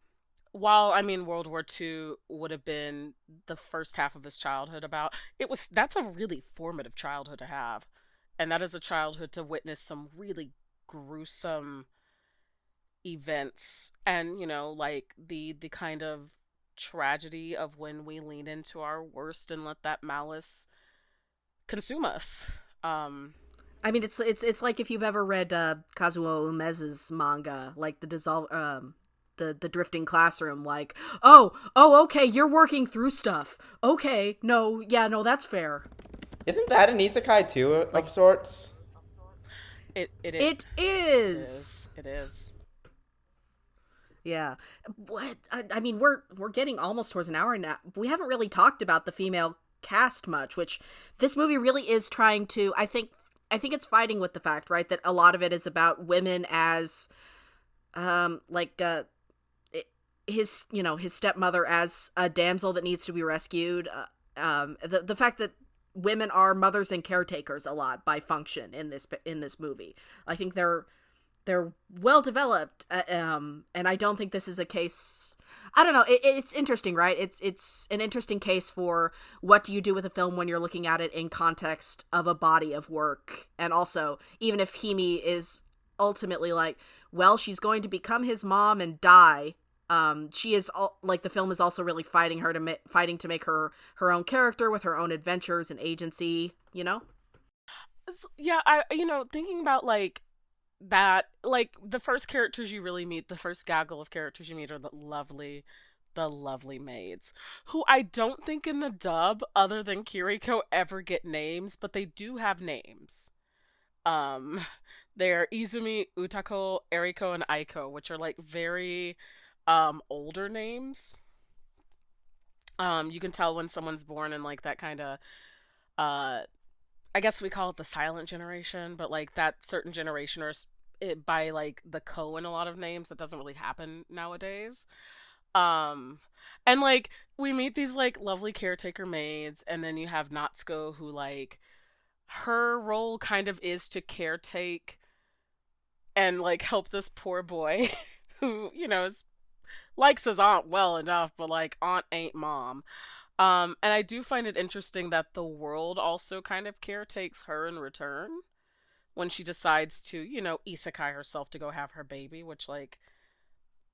while I mean World War II would have been the first half of his childhood, that's a really formative childhood to have, and that is a childhood to witness some really gruesome events, and like the kind of tragedy of when we lean into our worst and let that malice consume us. I mean, it's like if you've ever read Kazuo Umezu's manga, like the Drifting Classroom, like, oh, okay, you're working through stuff. Okay, no, that's fair. Isn't that an isekai too, of sorts? It is. It is. Yeah. What I mean, we're getting almost towards an hour now. We haven't really talked about the female cast much, which this movie really is trying to. I think it's fighting with the fact, right, that a lot of it is about women as, his stepmother as a damsel that needs to be rescued. The fact that women are mothers and caretakers a lot by function in this movie. I think they're well developed, and I don't think this is a case. I don't know. It's interesting, right? It's an interesting case for what do you do with a film when you're looking at it in context of a body of work, and also even if Hime is ultimately like, well, she's going to become his mom and die. She is like the film is also really fighting to make her own character with her own adventures and agency. Yeah, thinking about like that, like the first characters you really meet, the first gaggle of characters you meet are the lovely maids, who I don't think in the dub, other than Kiriko, ever get names, but they do have names. They're Izumi, Utako, Eriko, and Aiko, which are like very older names. You can tell when someone's born in like that kind of I guess we call it the silent generation, but like that certain generation, or by like the ko in a lot of names, that doesn't really happen nowadays. And like we meet these like lovely caretaker maids, and then you have Natsuko, who like her role kind of is to caretake and like help this poor boy who likes his aunt well enough, but like aunt ain't mom. And I do find it interesting that the world also kind of caretakes her in return when she decides to, isekai herself to go have her baby, which, like,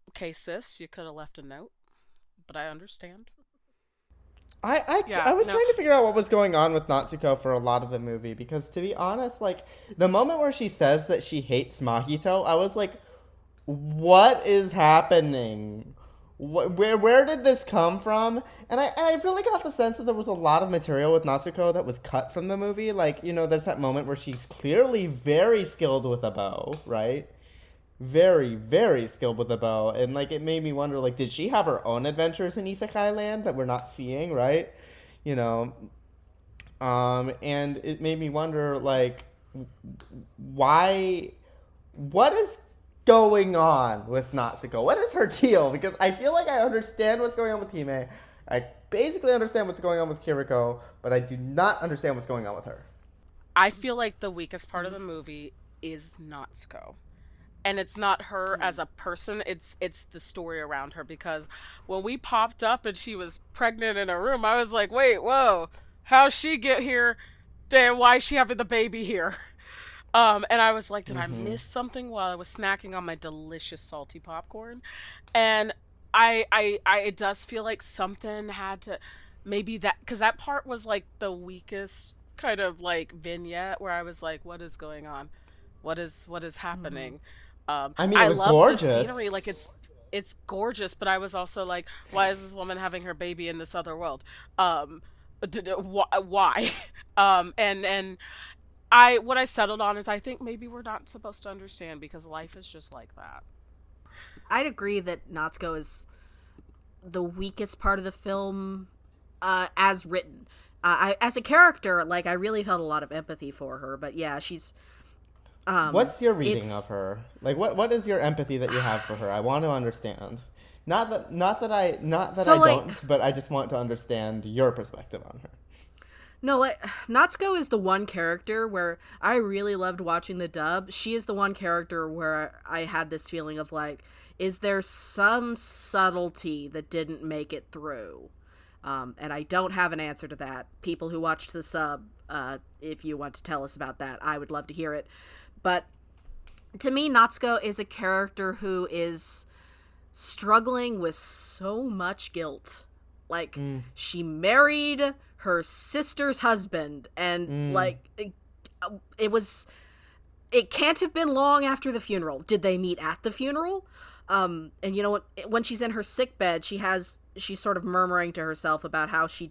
okay, sis, you could have left a note, but I understand. I was trying to figure out what was going on with Natsuko for a lot of the movie, because to be honest, like, the moment where she says that she hates Mahito, I was like, what is happening? Where did this come from? And I really got the sense that there was a lot of material with Natsuko that was cut from the movie. Like, there's that moment where she's clearly very skilled with a bow, right? Very, very skilled with a bow. And, like, it made me wonder, like, did she have her own adventures in Isekai Land that we're not seeing, right? And it made me wonder, like, what is going on with Natsuko? What is her deal? Because I feel like I understand what's going on with Hime. I basically understand what's going on with Kiriko, but I do not understand what's going on with her. I feel like the weakest part of the movie is Natsuko. And it's not her as a person, it's the story around her, because when we popped up and she was pregnant in a room, I was like, wait, whoa, how'd she get here? Damn, why is she having the baby here? And I was like, did I miss something while I was snacking on my delicious salty popcorn? And it does feel like something had to, maybe that, because that part was like the weakest kind of like vignette where I was like, what is going on? What is happening? I mean, it was love gorgeous. The scenery, like it's gorgeous, but I was also like, why is this woman having her baby in this other world? Why? And what I settled on is I think maybe we're not supposed to understand because life is just like that. I'd agree that Natsuko is the weakest part of the film as written. As a character, like, I really felt a lot of empathy for her, but yeah, she's What's your reading of her? Like, what is your empathy that you have for her? I want to understand. Not that I like, don't, but I just want to understand your perspective on her. no, like, Natsuko is the one character where I really loved watching the dub. She is the one character where I had this feeling of, like, is there some subtlety that didn't make it through? And I don't have an answer to that. People who watched the sub, if you want to tell us about that, I would love to hear it. But to me, Natsuko is a character who is struggling with so much guilt. Like, she married her sister's husband, and like, it can't have been long after the funeral. Did they meet at the funeral? And you know what, when she's in her sick bed, she's sort of murmuring to herself about how she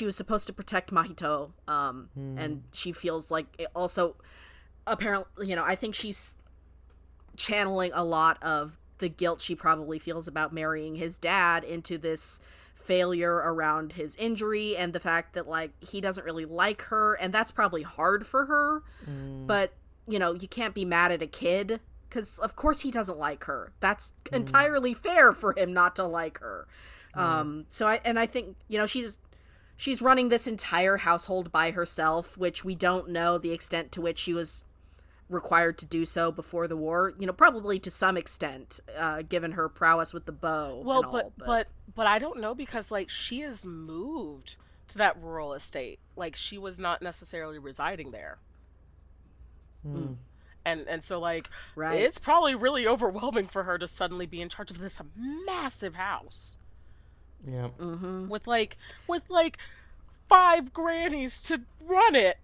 was supposed to protect Mahito. And she feels like it also, apparently, you know, I think she's channeling a lot of the guilt she probably feels about marrying his dad into this failure around his injury, and the fact that, like, he doesn't really like her, and that's probably hard for her. But, you know, you can't be mad at a kid, because of course he doesn't like her. That's entirely fair for him not to like her. So I think, you know, she's running this entire household by herself, which we don't know the extent to which she was required to do so before the war, you know, probably to some extent, given her prowess with the bow. Well, and all, but I don't know, because, like, she is moved to that rural estate. Like, she was not necessarily residing there. And so, like, right. It's probably really overwhelming for her to suddenly be in charge of this massive house. Yeah. With like 5 grannies to run it.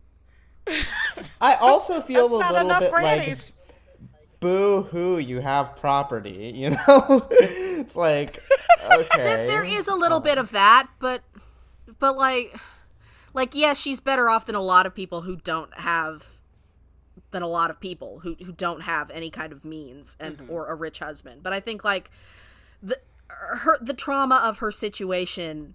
I also feel a little bit grannies. like, boo-hoo, you have property, you know? It's like, okay. There is a little bit of that, but like, yeah, she's better off than a lot of people who don't have any kind of means and or a rich husband. But I think, like, the trauma of her situation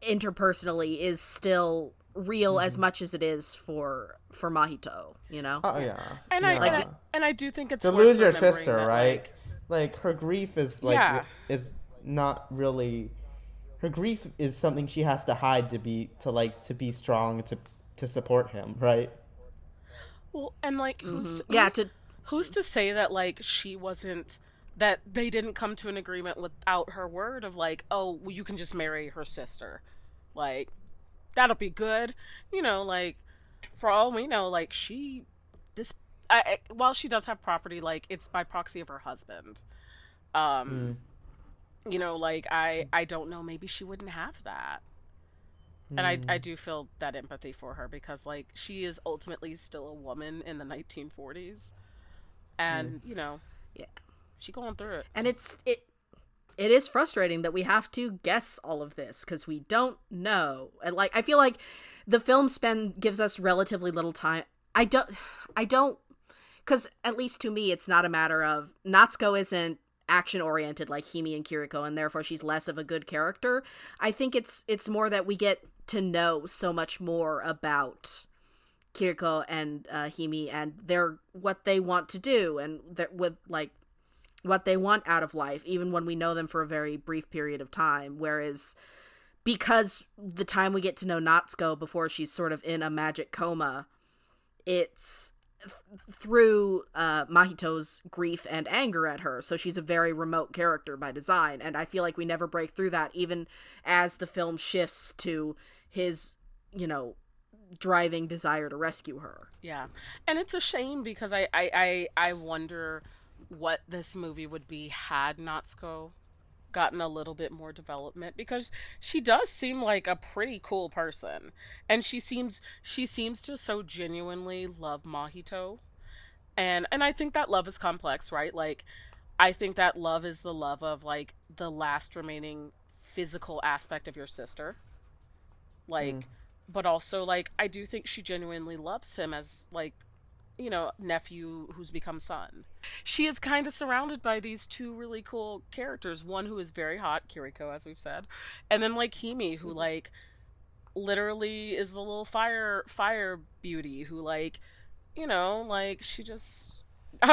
interpersonally is still real as much as it is for Mahito, you know? Oh yeah. And yeah. I do think it's to worth lose your remembering sister, that, right? Like her grief is like Yeah. is not really, her grief is something she has to hide to be strong to support him, right? Well, and like who's to say that, like, she wasn't, that they didn't come to an agreement without her word of, like, oh, well, you can just marry her sister, like, that'll be good, you know, like, for all we know, like, while she does have property, like, it's by proxy of her husband. You know, like, I don't know, maybe she wouldn't have that. And I do feel that empathy for her, because, like, she is ultimately still a woman in the 1940s. And, you know, yeah, she going through it. And it is frustrating that we have to guess all of this, because we don't know. And, like, I feel like the film gives us relatively little time. I don't, because at least to me, it's not a matter of Natsuko isn't action-oriented like Hime and Kiriko, and therefore she's less of a good character. I think it's more that we get to know so much more about Kiriko and Hime and what they want to do, and what they want out of life, even when we know them for a very brief period of time. Whereas, because the time we get to know Natsuko before she's sort of in a magic coma, it's through Mahito's grief and anger at her. So she's a very remote character by design, and I feel like we never break through that, even as the film shifts to his, you know, driving desire to rescue her. Yeah. And it's a shame, because I wonder what this movie would be had Natsuko gotten a little bit more development, because she does seem like a pretty cool person, and she seems to so genuinely love Mahito, and I think that love is complex, right? Like, I think that love is the love of, like, the last remaining physical aspect of your sister, like, but also, like, I do think she genuinely loves him as, like, nephew who's become son. She is kind of surrounded by these two really cool characters. One who is very hot, Kiriko, as we've said, and then like Hime, who like literally is the little fire beauty who like like she just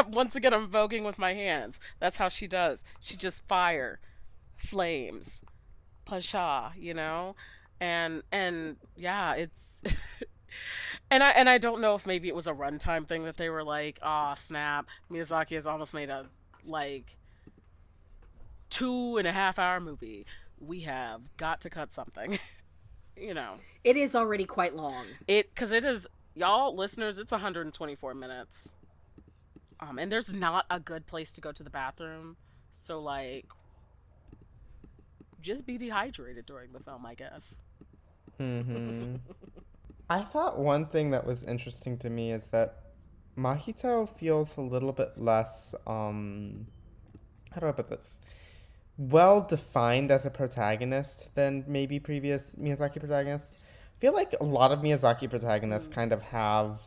once again I'm voguing with my hands. That's how she does. She just fire, flames, pasha, and yeah, it's and I don't know if maybe it was a runtime thing that they were like, ah, snap, Miyazaki has almost made a like 2.5 hour movie. We have got to cut something, you know. It is already quite long. Because it is, y'all listeners, it's 124 minutes. And there's not a good place to go to the bathroom, so like, just be dehydrated during the film, I guess. Mm-hmm. I thought one thing that was interesting to me is that Mahito feels a little bit less, how do I put this? Well defined as a protagonist than maybe previous Miyazaki protagonists. I feel like a lot of Miyazaki protagonists kind of have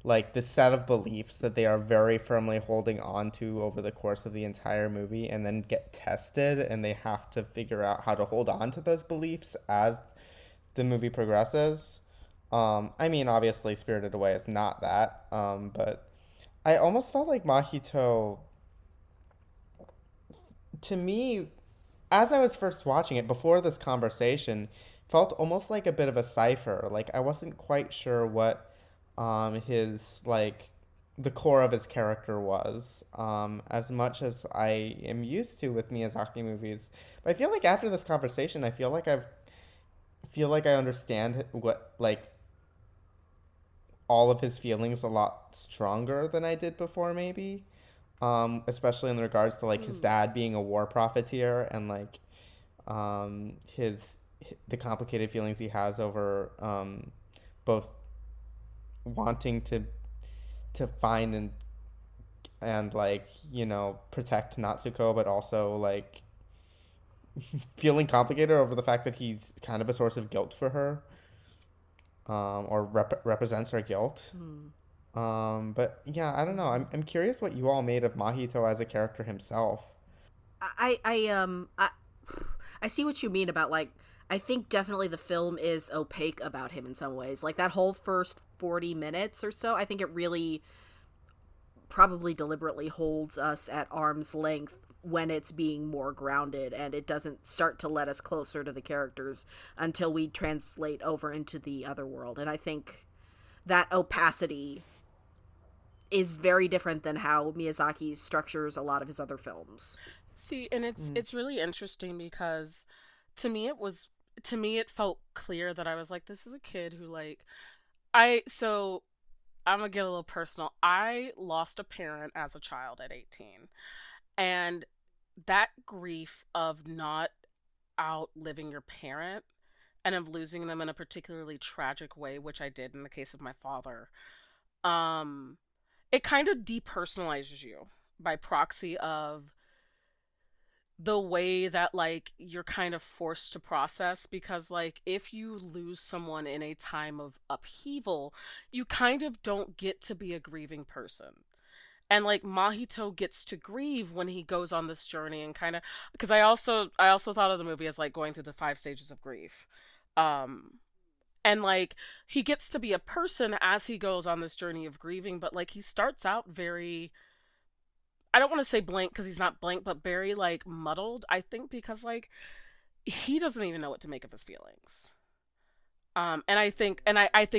like this set of beliefs that they are very firmly holding on to over the course of the entire movie and then get tested and they have to figure out how to hold on to those beliefs as the movie progresses. I mean, obviously, Spirited Away is not that, but I almost felt like Mahito, to me, as I was first watching it before this conversation, felt almost like a bit of a cipher. Like I wasn't quite sure what his like the core of his character was, as much as I am used to with Miyazaki movies. But I feel like after this conversation, I understand what like all of his feelings a lot stronger than I did before, maybe. Especially in regards to like his dad being a war profiteer and like his the complicated feelings he has over both wanting to find and like protect Natsuko, but also like feeling complicated over the fact that he's kind of a source of guilt for her, or represents her guilt. But yeah, I don't know. I'm curious what you all made of Mahito as a character himself. I I see what you mean about like I think definitely the film is opaque about him in some ways. Like that whole first 40 minutes or so, I think it really probably deliberately holds us at arm's length when it's being more grounded, and it doesn't start to let us closer to the characters until we translate over into the other world. And I think that opacity is very different than how Miyazaki structures a lot of his other films. See, and it's really interesting because to me it felt clear that I was like, this is a kid who like I'm gonna get a little personal. I lost a parent as a child at 18. And that grief of not outliving your parent and of losing them in a particularly tragic way, which I did in the case of my father, um, it kind of depersonalizes you by proxy of the way that like you're kind of forced to process, because like if you lose someone in a time of upheaval, you kind of don't get to be a grieving person. And like Mahito gets to grieve when he goes on this journey, and kind of because I also thought of the movie as like going through the 5 stages of grief. Um and like he gets to be a person as he goes on this journey of grieving, but like he starts out very, I don't want to say blank because he's not blank, but very like muddled, I think, because like he doesn't even know what to make of his feelings. And I think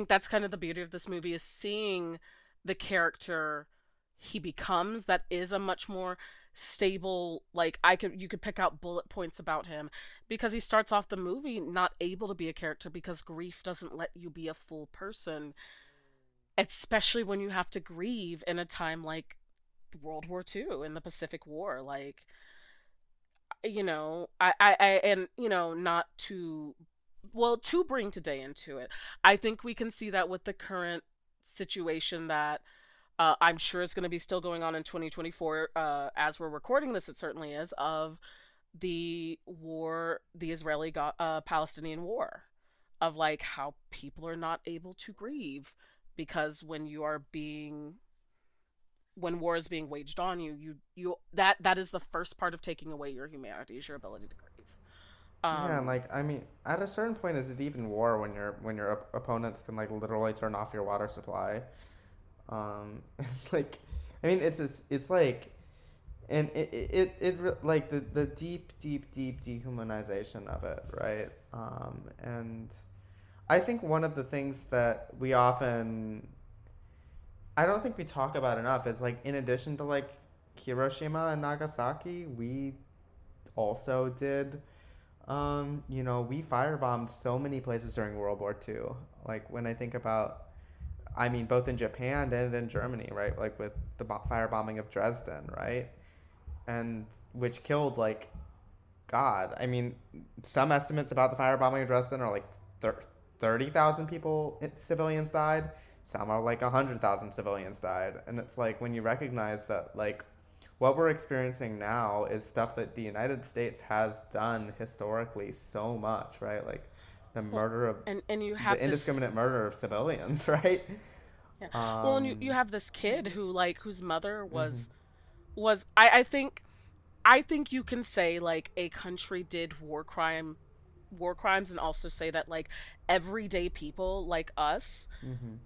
that's kind of the beauty of this movie, is seeing the character he becomes, that is a much more stable, like you could pick out bullet points about him, because he starts off the movie not able to be a character because grief doesn't let you be a full person, especially when you have to grieve in a time like World War II in the Pacific War. Like, and not to, well, to bring today into it, I think we can see that with the current situation that I'm sure is going to be still going on in 2024. As we're recording this, it certainly is, of the war, the Israeli Palestinian war, of like how people are not able to grieve because when you are being when war is being waged on you, that is the first part of taking away your humanity, is your ability to grieve. Yeah, and Um, like I mean, at a certain point, is it even war when your opponents can like literally turn off your water supply? Like, I mean, it's like, and like the deep dehumanization of it, right? And I think one of the things that we often, I don't think we talk about enough is like, in addition to like Hiroshima and Nagasaki, we also did, we firebombed so many places during World War II. Like, when I think about, I mean, both in Japan and in Germany, right? Like with the firebombing of Dresden, right? And which killed like, God. I mean, some estimates about the firebombing of Dresden are like 30,000 people, civilians died. Some are like 100,000 civilians died. And it's like, when you recognize that, like, what we're experiencing now is stuff that the United States has done historically so much, right? Like the well, murder of and you the have this, indiscriminate murder of civilians, right? yeah. Well, and you Um, have this kid who, like, whose mother mhm, was I think you can say like a country did war crimes, and also say that like everyday people like us mhm,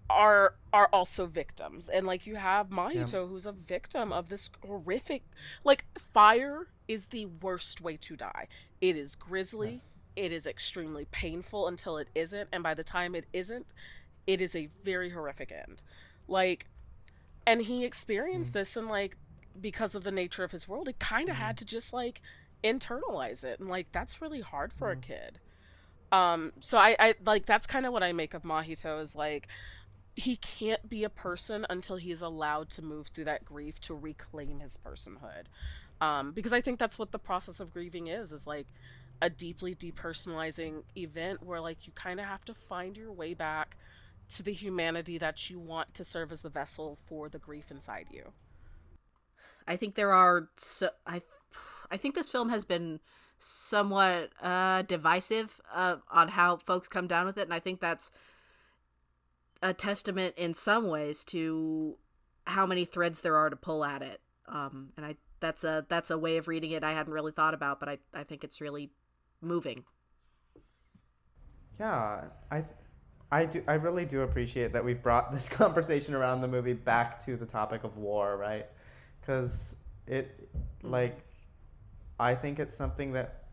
are also victims. And like you have yeah, Mahito, who's a victim of this horrific, like, fire is the worst way to die. It is grisly, yes, it is extremely painful until it isn't, and by the time it isn't, it is a very horrific end. Like, and he mm, experienced this, and like, because of the nature of his world, he kind of mhm, had to just like internalize it, and like that's really hard for a mhm, kid. So I like, that's kind of what I make of Mahito, is like, he can't be a person until he's allowed to move through that grief to reclaim his personhood. Because I think that's what the process of grieving is like a deeply depersonalizing event where like you kind of have to find your way back to the humanity that you want to serve as the vessel for the grief inside you. I think there are I think this film has been somewhat divisive on how folks come down with it, and I think that's a testament in some ways to how many threads there are to pull at it. And I that's a way of reading it I hadn't really thought about, but I think it's really moving. yeah. I really do appreciate that we've brought this conversation around the movie back to the topic of war, right? Because it, Mm-hmm. like, I think it's something that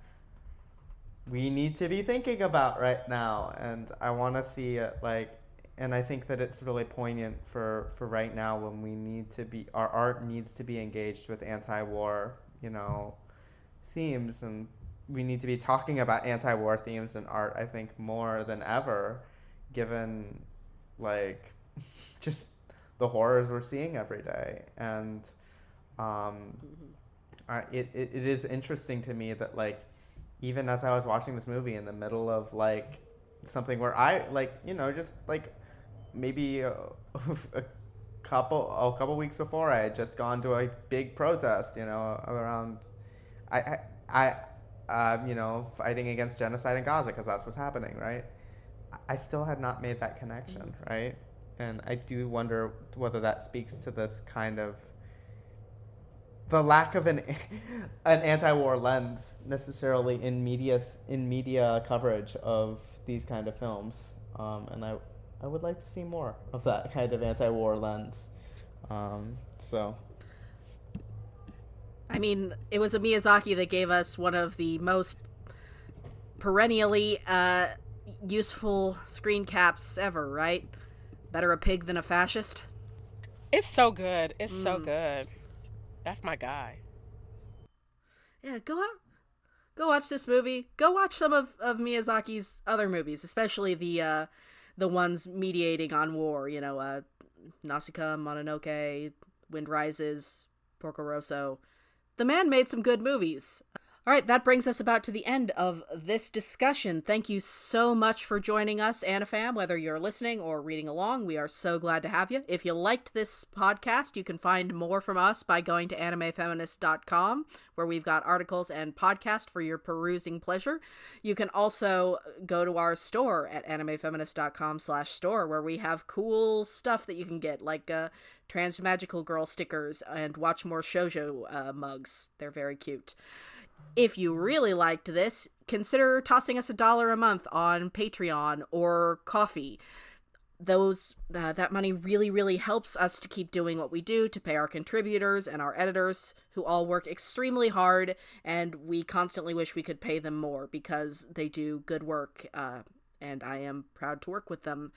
we need to be thinking about right now, and I want to see it, like, and I think that it's really poignant for right now, when we need to be, our art needs to be engaged with anti-war, themes, and we need to be talking about anti-war themes in art, I think, more than ever, given, like, just the horrors we're seeing every day. And um, Mm-hmm. it is interesting to me that, like, even as I was watching this movie in the middle of like something where I, like, just like maybe a couple weeks before, I had just gone to a big protest, around, I fighting against genocide in Gaza, because that's what's happening, right? I still had not made that Mm-hmm. connection, right? And I do wonder whether that speaks to this kind of, the lack of an an anti-war lens necessarily in media coverage of these kind of films, and I would like to see more of that kind of anti-war lens. So I mean, it was a Miyazaki that gave us one of the most perennially useful screen caps ever, right? Better a pig than a fascist. It's so good. It's so Mm. good. That's my guy. Yeah, go watch this movie. Go watch some of Miyazaki's other movies, especially the ones mediating on war. Nausicaa, Mononoke, Wind Rises, Porco Rosso. The man made some good movies. All right, that brings us about to the end of this discussion. Thank you so much for joining us, AniFam, whether you're listening or reading along. We are so glad to have you. If you liked this podcast, you can find more from us by going to animefeminist.com, where we've got articles and podcasts for your perusing pleasure. You can also go to our store at animefeminist.com/store, where we have cool stuff that you can get, like trans magical girl stickers and watch more shoujo mugs. They're very cute. If you really liked this, consider tossing us $1 a month on Patreon or Ko-fi. That money really, really helps us to keep doing what we do, to pay our contributors and our editors, who all work extremely hard, and we constantly wish we could pay them more because they do good work, and I am proud to work with them.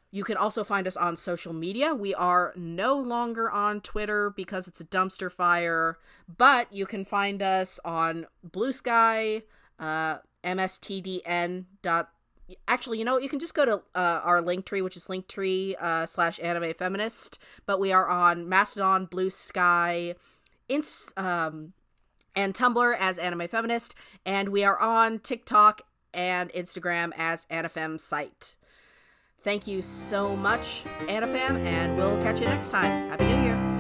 You can also find us on social media. We are no longer on Twitter because it's a dumpster fire, but you can find us on Blue Sky, mstdn. Actually, you can just go to our Linktree, which is linktree/animefeminist, but we are on Mastodon, Blue Sky, and Tumblr as Anime Feminist, and we are on TikTok and Instagram as AniFem Site. Thank you so much, AniFam, and we'll catch you next time. Happy New Year!